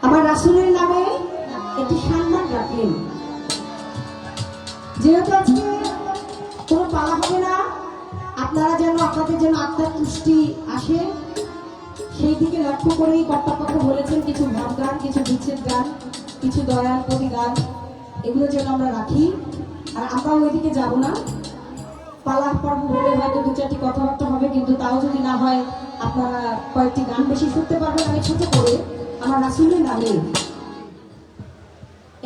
আমার রাসূলের নামে একটি সম্মান রাখলেন। যেহেতু আজকে কোনো পালা হবে না, আপনারা যেন আপনাদের যেন আত্মার তুষ্টি আসে সেই দিকে লক্ষ্য করেই কর্তাপক্ষ বলেছেন কিছু ভাব গান, কিছু বিচ্ছেদ গান, কিছু দয়াল প্রতি গান, এগুলো যেন আমরা রাখি। আর আমরা ওইদিকে যাব না, পালা পর্ব বলে হয়তো দু চারটি কথাবার্তা হবে, কিন্তু তাও যদি না হয় আপনারা কয়েকটি গান বেশি শুনতে পারবেন। আমি ছোট করে আমার রাসূলের নামে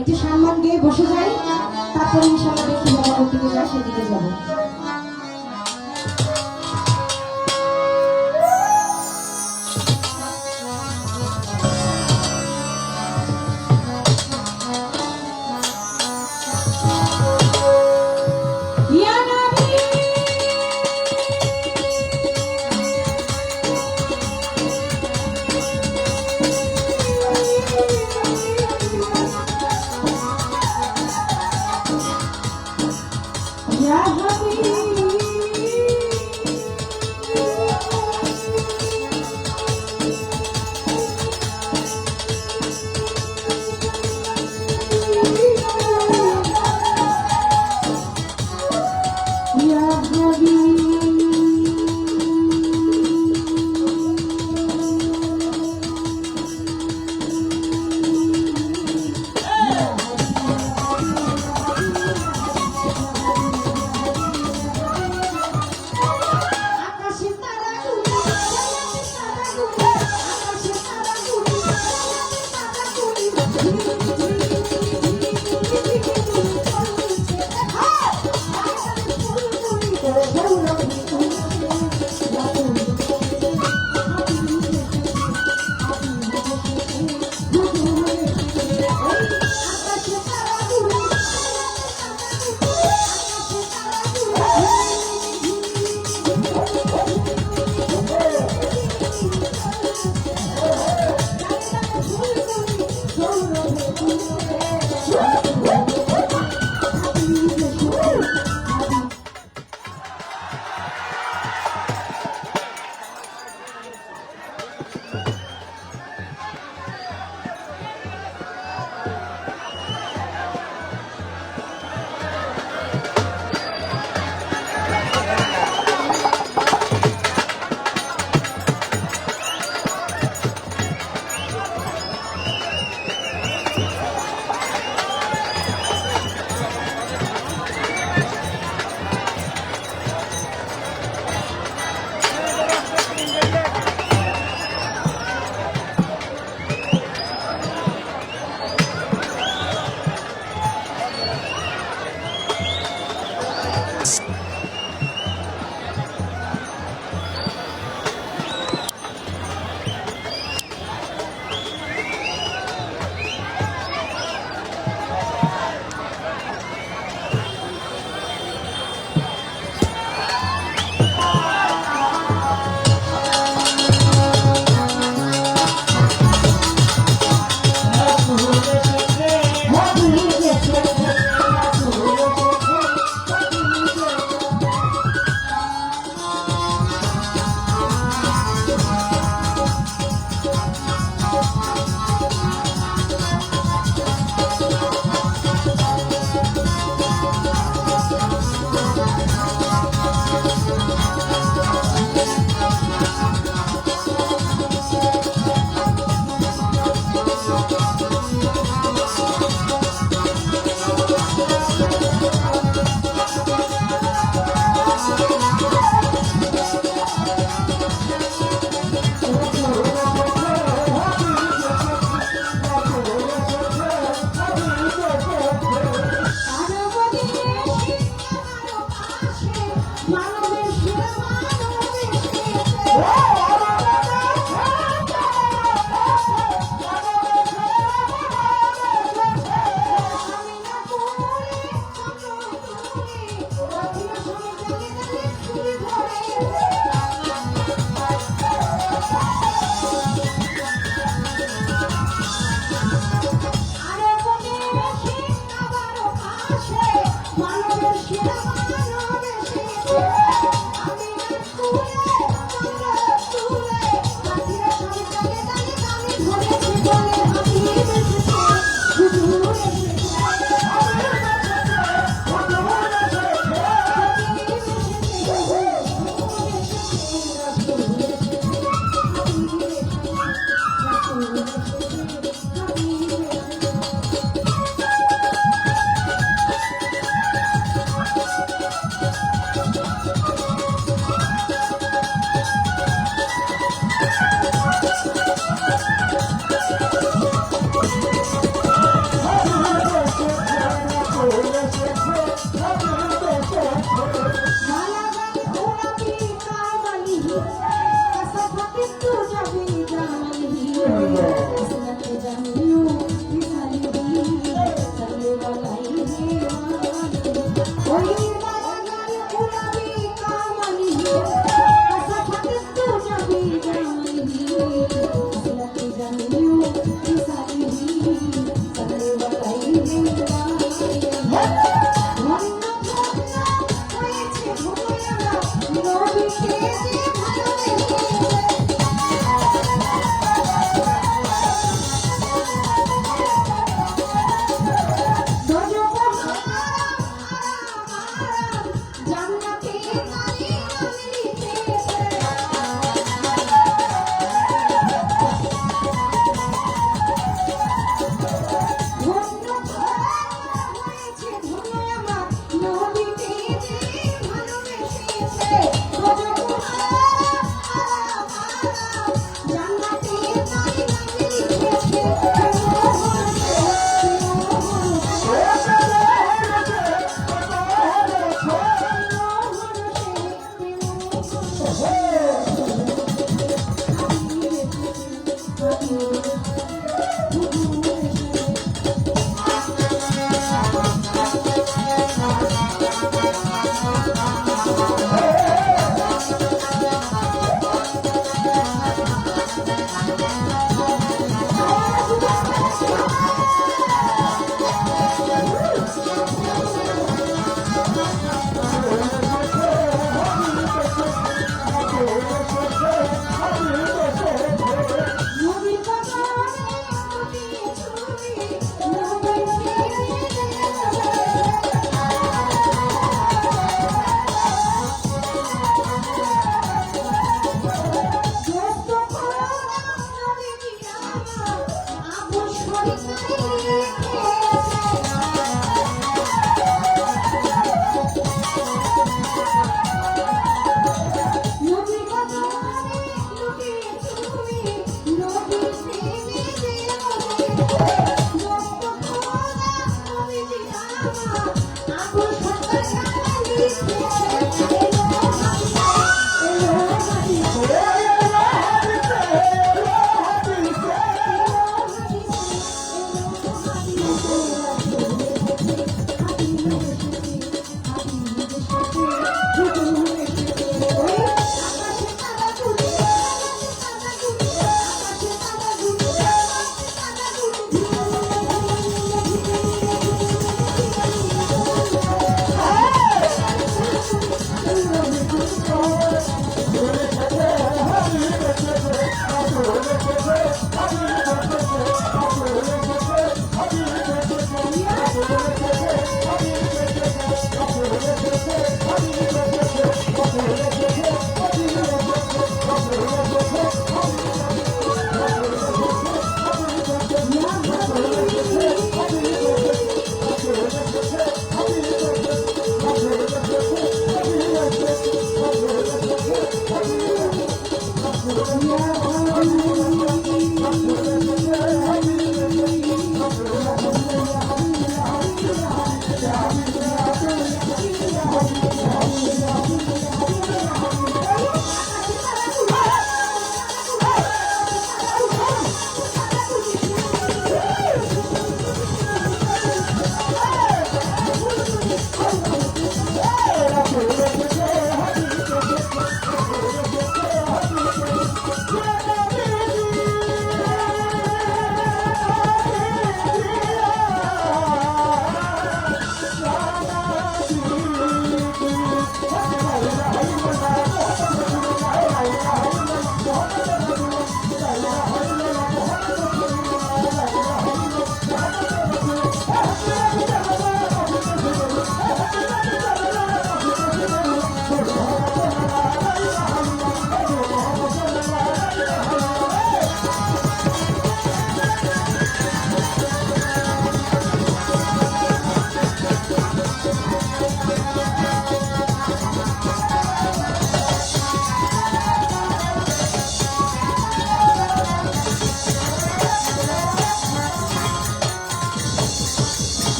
একটি সম্মান দিয়ে বসে যাই, তারপরে ইনশাআল্লাহ দেখি বাবা দিকে যায়, সেদিকে যাবো। Ya Habib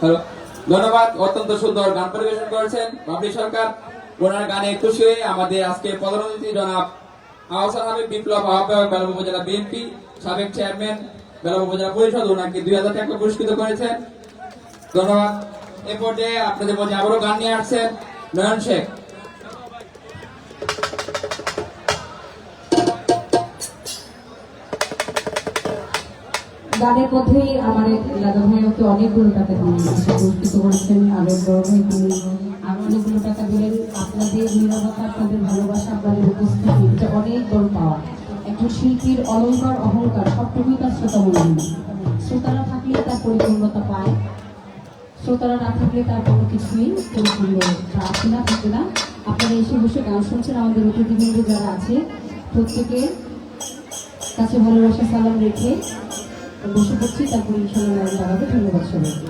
হ্যালো, ধন্যবাদ। অত্যন্ত সুন্দর গান পরিবেশন করেছেন বাবলি সরকার। ওনার গানে খুশি হয়ে আমাদের আজকে প্রধান অতিথি জনাব আহসান হাবিব বিপ্লব আহ্বায়ক বেলাব উপজেলা বিএনপি, সাবেক চেয়ারম্যান বেলাব উপজেলা পরিষদ, ওনাকে 2000 টাকা পুরস্কৃত করেছেন। ধন্যবাদ। এ পর্যায়ে আপনাদের মধ্যে আবারও গান নিয়ে আসছেন নয়ন শেখ। গানের মধ্যেই আমার এক দাদা ভাই ওকে অনেকগুলো টাকা দিয়েছে, পুরস্কৃত করেছেন। আরো বড় ভাই তিনি আরো অনেকগুলো টাকা দিলেন। আপনাদের নিরাপত্তা, আপনাদের ভালোবাসা, আপনাদের উপস্থিতি, এটা অনেক বড় পাওয়া। একজন শিল্পীর অলংকার অহংকার সবটুকুই তার শ্রোতা মূল্য। শ্রোতারা থাকলে তার পরিপূর্ণতা পায়, শ্রোতারা না থাকলে তার কোনো কিছুই পরিপূর্ণ আসে না, থাকে না। আপনারা এসে বসে গান শুনছেন, আমাদের অতিথিবৃন্দ যারা আছে প্রত্যেকের কাছে ভালোবাসা সালাম রেখে বসে পড়ছি। তারপর ইনশাল্লাহ লাইন লাগাবে। ধন্যবাদ সবাইকে।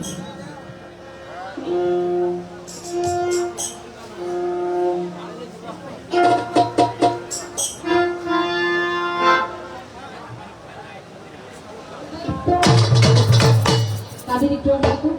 তাদের একটু দেখো।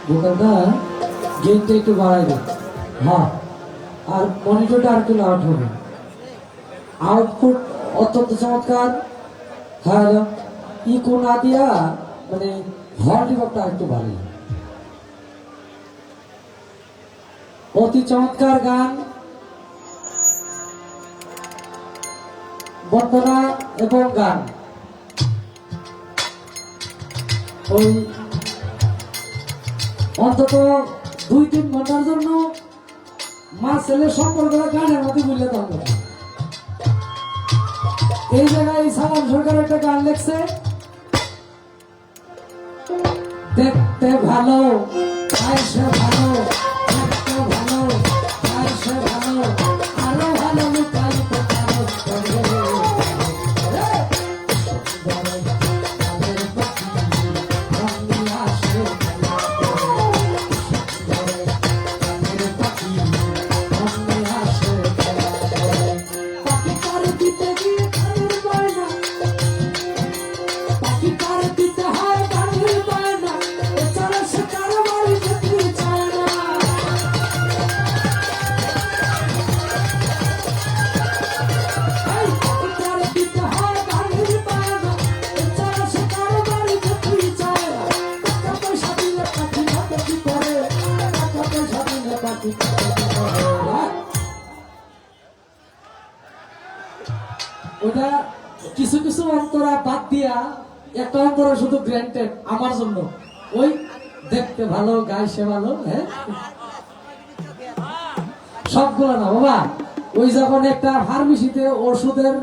দোকানটা গেটটা একটু বাড়াই দেয়। হ্যাঁ, আর মনিটরটা আর একটু লাউড হবে। আউটপুট অত্যন্ত চমৎকার। হ্যালো, ইকো না দিয়া মানে হল রিভাবটা আর একটু বাড়ি। অতি চমৎকার গান, বন্দনা এবং গান। ওই অন্তত 2-3 ঘন্টার জন্য মা ছেলের সম্পর্কটা গানের মধ্যে বুঝলে দরকার। এই জায়গায় সালাম সরকার একটা গান লিখছে, দেখতে ভালো আয়সা ভালো, দেখতে ভালো আয়সা ভালো, আরো ভালো লুকাই তো ভালো ওটা কিছু কিছু অন্তরা বাদ দিয়া একটা অন্তরা শুধু গ্র্যান্টেড আমার জন্য। ওই দেখতে ভালো গায়ে সে ভালো, হ্যাঁ সবগুলো না বাবা, ওই যখন একটা ফার্মেসিতে ওষুধের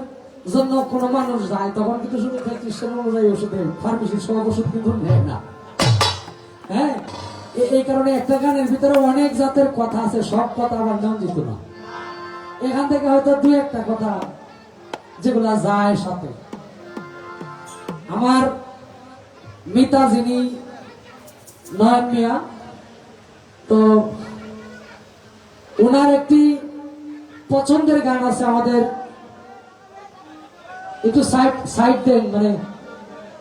জন্য কোনো মানুষ যায় তখন কিন্তু শুধু 35 অনুযায়ী ওষুধে ফার্মেসির সব ওষুধ কিন্তু নেয় না। হ্যাঁ, এই কারণে একটা গানের ভিতরে অনেক জাতের কথা আছে, সব কথা আবার নাম দিত না। এখান থেকে হয়তো দুই একটা কথা যেগুলা যায় সাথে। আমার মিতা যিনি নয়ন মিয়া, তো ওনার একটি পছন্দের গান আছে, আমাদের একটু সাইড দেন, মানে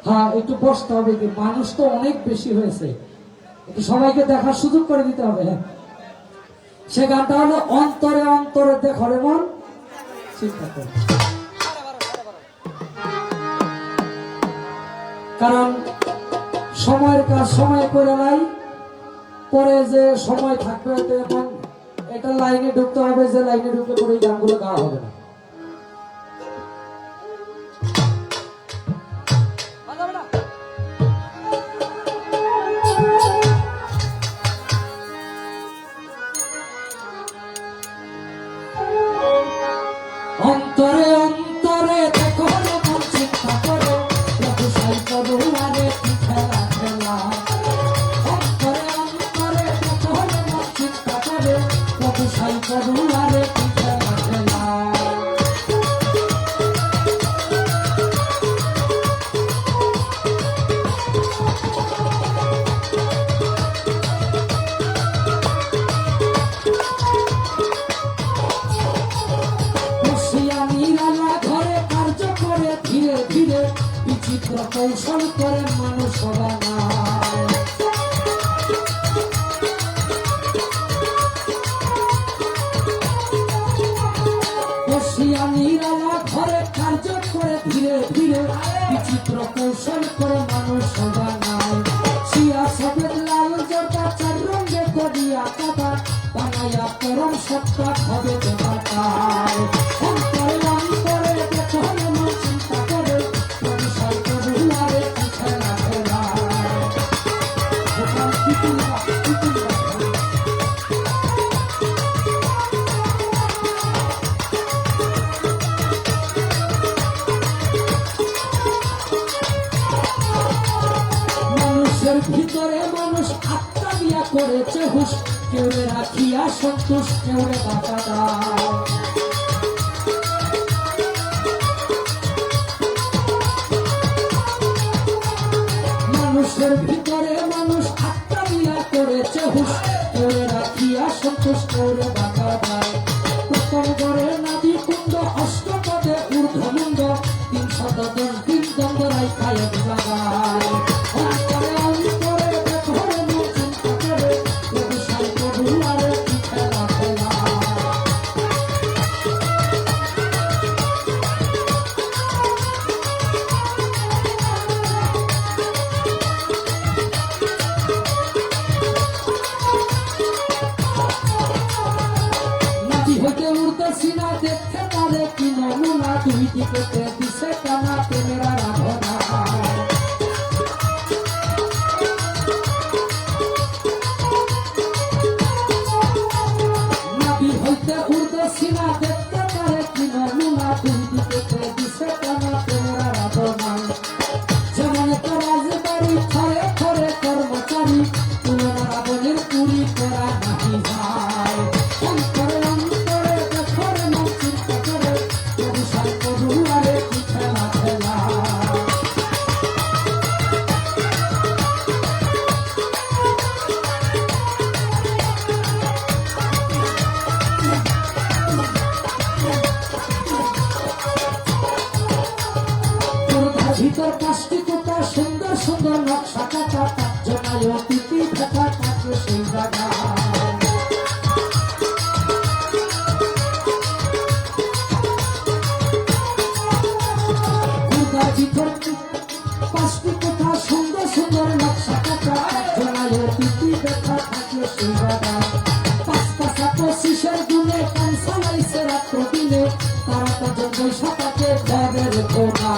হ্যাঁ একটু বসতে হবে, কি মানুষ তো অনেক বেশি হয়েছে, একটু সবাইকে দেখার সুযোগ করে দিতে হবে। হ্যাঁ, সে গানটা হলো অন্তরে অন্তরে দেখো রে মন চিন্তা করে। কারণ সময়ের কাজ সময় করে নাই, পরে যে সময় থাকবে এখন এটা লাইনে ঢুকতে হবে, যে লাইনে ঢুকে পরে এই গানগুলো গাওয়া হবে না। অন্তরে অন্তরে দেখো রে মন চিন্তা করো, প্রভু সাই করো আরে কি খেলা খেলা। অন্তরে অন্তরে দেখো রে মন চিন্তা করো, প্রভু সাই করো আরে কি খেলা খেলা। বিচিত্র কৌশল করে মানুষ বানায়। বসিয়া নিরালা ঘরে কার্য করে ধীরে ধীরে বিচিত্র কৌশল করে মানুষ বানায়। শিয়া সবেদ লাল জোটা চার রঙে করিয়া কাটা বানাইয়া পরম সত্তা হবে দেবতায়। অন্তরে অন্তরে দেখো মন চিন্তা করে, মানুষের ভিতরে মানুষ আত্মা দিয়া করেছে হুশ, কেউ রাখিয়া সন্তোষ, কেউ বাতা দাও। মানুষের ভিতরে মানুষ আত্মা দিয়া করেছে হুশ, কেউ রাখিয়া সন্তোষ, কেউ বাতা দায়। প্রথম গড়ে নাদি কুণ্ড, অষ্টপদে ঊর্ধ্বমুণ্ড, 310 দিন দণ্ডরাই খায় জাগায়। অন্তরে অন্তরে দেখো রে মন চিন্তা করে, প্রভু সাই প্রভু আরে কি খেলা খেলা। নাদি হইতে উড়তেছি না, দেখতে পারে কি নমুনা, দুই দিকে দিছে টানা প্রেমের আরাধনা। নাদি হইতে উড়তেছি না, দেখতে পারে কি নমুনা, দুই দিকে দিছে টানা প্রেমের আরাধনা। যেমন তো রাজবাড়ি খরে খরে কর্মচারী, তুলনা রাবণের পুরী করা নাহি যায়। অন্তরে অন্তরে দেখো রে মন চিন্তা করে, প্রভু সাই প্রভু আরে কি খেলা খেলা। ভিতর 5টি কোটা সুন্দর সুন্দর নকশা কাটা, 5 জনায় অতিথি দেখা থাকে সেই জায়গা। ভিতর 5টি কোটা সুন্দর সুন্দর নকশা কাটা, 5 জনায় অতিথি দেখা থাকে সেই জায়গা। 5 পাশা 25-এর গুণে কান চালাইছে রাত্র দিনে, তারা তাদের বৈশাখাকে ঘরের কোনা।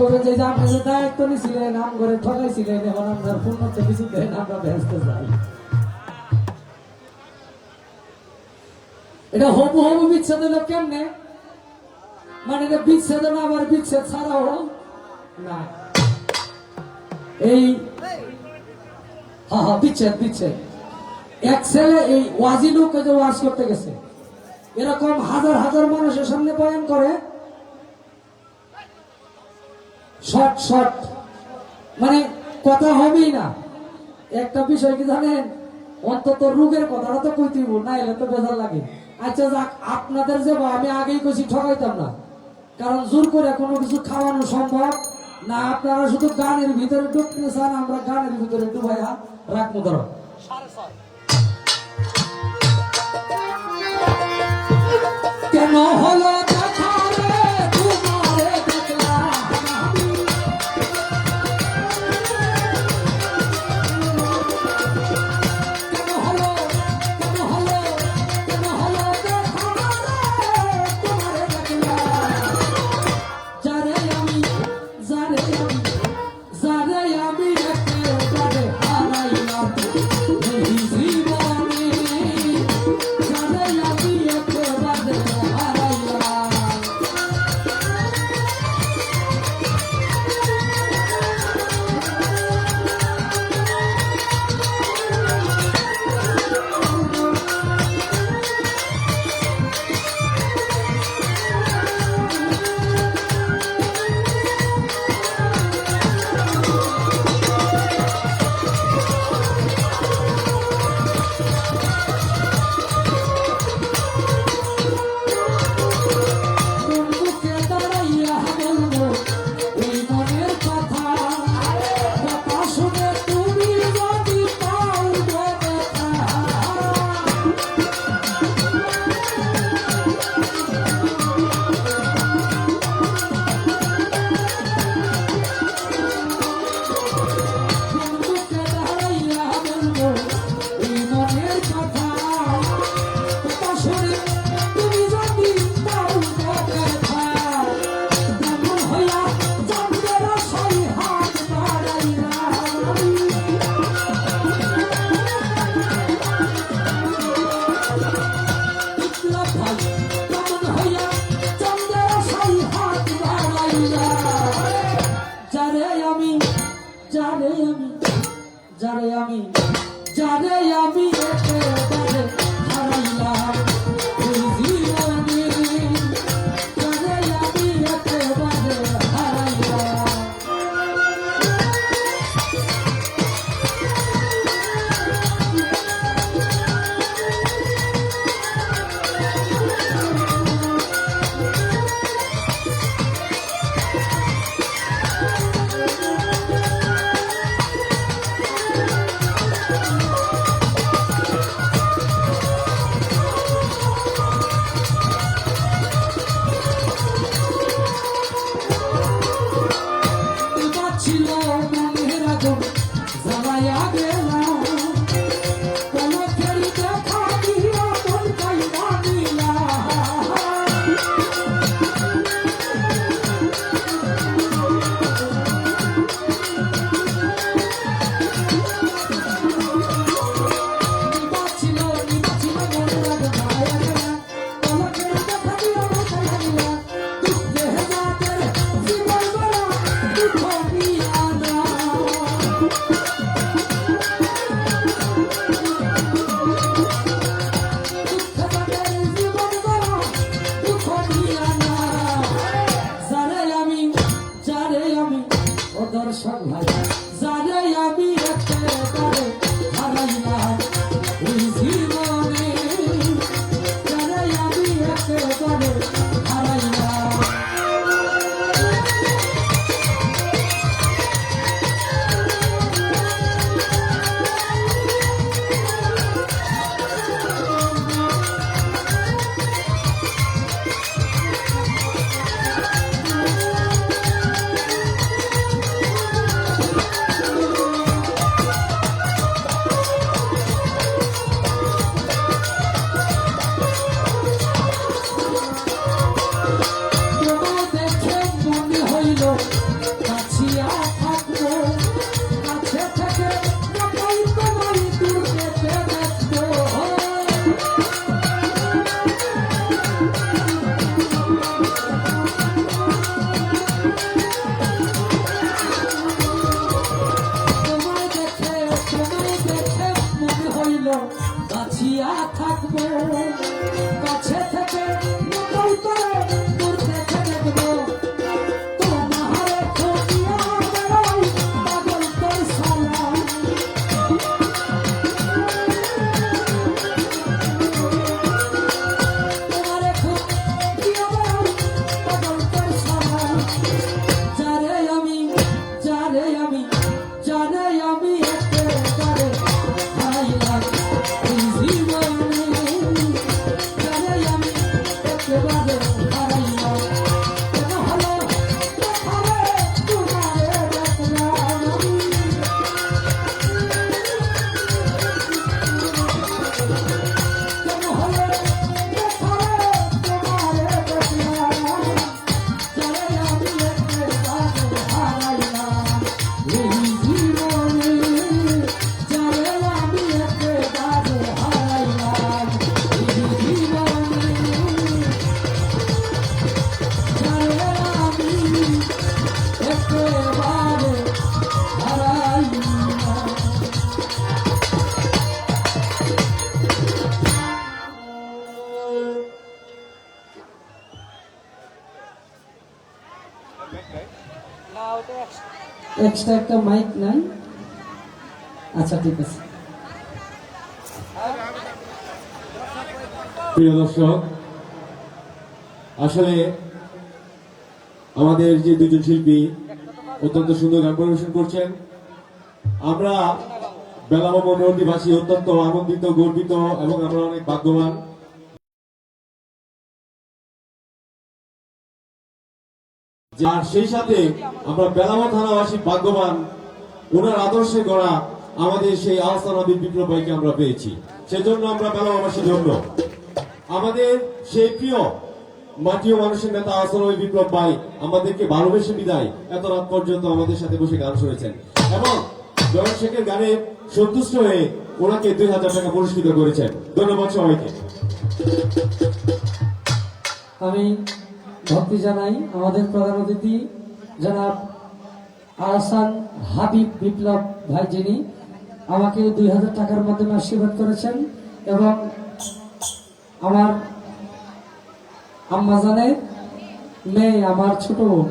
করে যে আপনি যে দায়িত্ব নিছিলেন নাম করে ঠকাইছিলেন এখন আপনার পূর্ণত্ব কিছু দেন আমরা ব্যস্ত যাই এটা হবু হবু বিচ্ছেদ হলো কেমনে মানে এটা বিচ্ছেদ না আবার বিচ্ছেদ ছাড়াও না এই হ্যাঁ বিচ্ছেদ বিচ্ছেদ এক ছেলে এই ওয়াজিলুকে যে ওয়াজ করতে গেছে এরকম হাজার হাজার মানুষের সামনে বয়ান করে শর্ট শর্ট মানে কথা হবেই না একটা বিষয় কি জানেন অন্তত রোগের কথাটা তো কইতেই না এলে তো বেজার লাগে আচ্ছা যাক আপনাদের যে আমি আগেই কইছি ঠকাইতাম না কারণ জোর করে কোনো কিছু খাওয়ানো সম্ভব না আপনারা শুধু গানের ভিতরে ঢুকতে চান আমরা গানের ভিতরে ডুবাইয়া রাখবো ধরো কেন হলো দেখা রে তোমারে দেখলাম আমি কেন হলো দেখা রে তোমারে দেখলাম যারে আমি একেবারে হারাইলাম এই জীবনে যারে আমি একেবারে হারাইলাম বন্ধুকে দাঁড়াইয়া বলবো এই মনের কথা কথা শুনে তুমি যদি পাও ব্যথা বন্ধুকে দাঁড়াইয়া বলবো এই মনের কথা কথা শুনে তুমি যদি পাও ব্যথা এমন হইয়া চন্দ্রের সাই হাত বাড়াইয়া বিপ্লব ভাই কেমন হইয়া চন্দ্রের সাই হাত বাড়াইয়া যারে আমি একেবারে হারাইলাম এই জীবনে যারে আমি একেবারে হারাইলাম ছিল মনের আগুন জ্বালাইয়া গেলাম পলকের দেখা দিয়া মন কাইরা নিলাম নিবাছিল মনের আগুন জ্বালাইয়া গেলাম পলকের দেখা দিয়া মন কাইরা নিলাম দুঃখে যাদের জীবন গড়া দুঃখ নিয়া না দর্শক ভাই যারে আমি একেবারে হারাইলাম এই জীবনে যারে আমি একেবারে হারাইলাম দিয়া থাকবো কাছে থেকে নকল করে দূর থেকে দেখবো তোমার খুঁটিয়া বেড়াই পাগল তোর সালাম তোমার খুঁটিয়া বেড়াই পাগল তোর সালাম যারে আমি একেবারে হারাইলাম এই জীবনে যারে আমি একেবারে হারাইলাম কেন হলো কোথায় তোমারে দেখলাম আমি কেন হলো কোথায় তোমারে দেখলাম যারে আমি একেবারে হারাইলাম এই জীবনে যারে আমি একেবারে হারাইলাম এই জীবনে যারে আমি একেবারে হারাইলাম এক্সট্রা একটা মাইক নাই আচ্ছা ঠিক আছে প্রিয় দর্শক, আসলে আমাদের যে দুজন শিল্পী অত্যন্ত সুন্দর গান পরিবেশন করছেন। আমরা বেলামা মনোহরদীবাসী অত্যন্ত আনন্দিত, গর্বিত এবং আমরা অনেক ভাগ্যবান। আর সেই সাথে আমরা বেলামা থানাবাসী ভাগ্যবান, ওনার আদর্শে গড়া আমাদের সেই আহসান আবিদ বিপ্লব ভাইকে আমরা পেয়েছি। সেজন্য আমরা বেলামাবাসী ধন্য। আমাদের সেই প্রিয় মাটিও মানুষের নেতা আহসান আবিদ বিপ্লব ভাই আমাদেরকে ভালোবেসে বিদায় এত রাত পর্যন্ত আমাদের সাথে বসে গান শুনেছেন এবং জয়ন শেখের গানে সন্তুষ্ট হয়ে ওনাকে 2000 টাকা পুরস্কৃত করেছেন। ধন্যবাদ সবাইকে। আমি ভক্তি জানাই আমাদের প্রধান অতিথি জনাব আহসান হাবিব বিপ্লব ভাই, যিনি আমাকে 2000 টাকার মাধ্যমে আশীর্বাদ করেছেন এবং আমার আম্মাজানের মেয়ে, আমার ছোট বোন,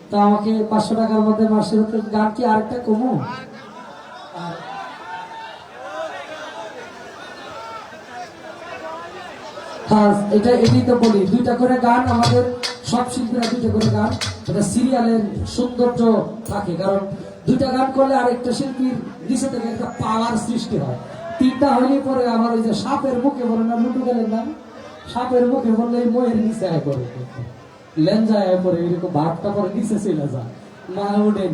তা আমাকে 500 টাকার মাধ্যমে আশীর্বাদ করেছেন। গান কি আরেকটা কমু? হ্যাঁ, এটাই তো বলি, 2টা করে গান, আমাদের সব শিল্পীরা 2টা করে গান, এটা সিরিয়ালের সৌন্দর্য থাকে, কারণ 2টা গান করলে আরেকটা শিল্পীর নিচে থেকে একটা পাওয়ার সৃষ্টি হয়। 3টা হইলে পরে আমার ওই যে সাপের মুখে বলে না, লুটু গেলেন না, সাপের মুখে বললে ময়ের নিচে আয় করে, লেঞ্জায় আয় পরে, এরকম ভাবটা পরে নিচে চলে যায়, মা ওঠেন।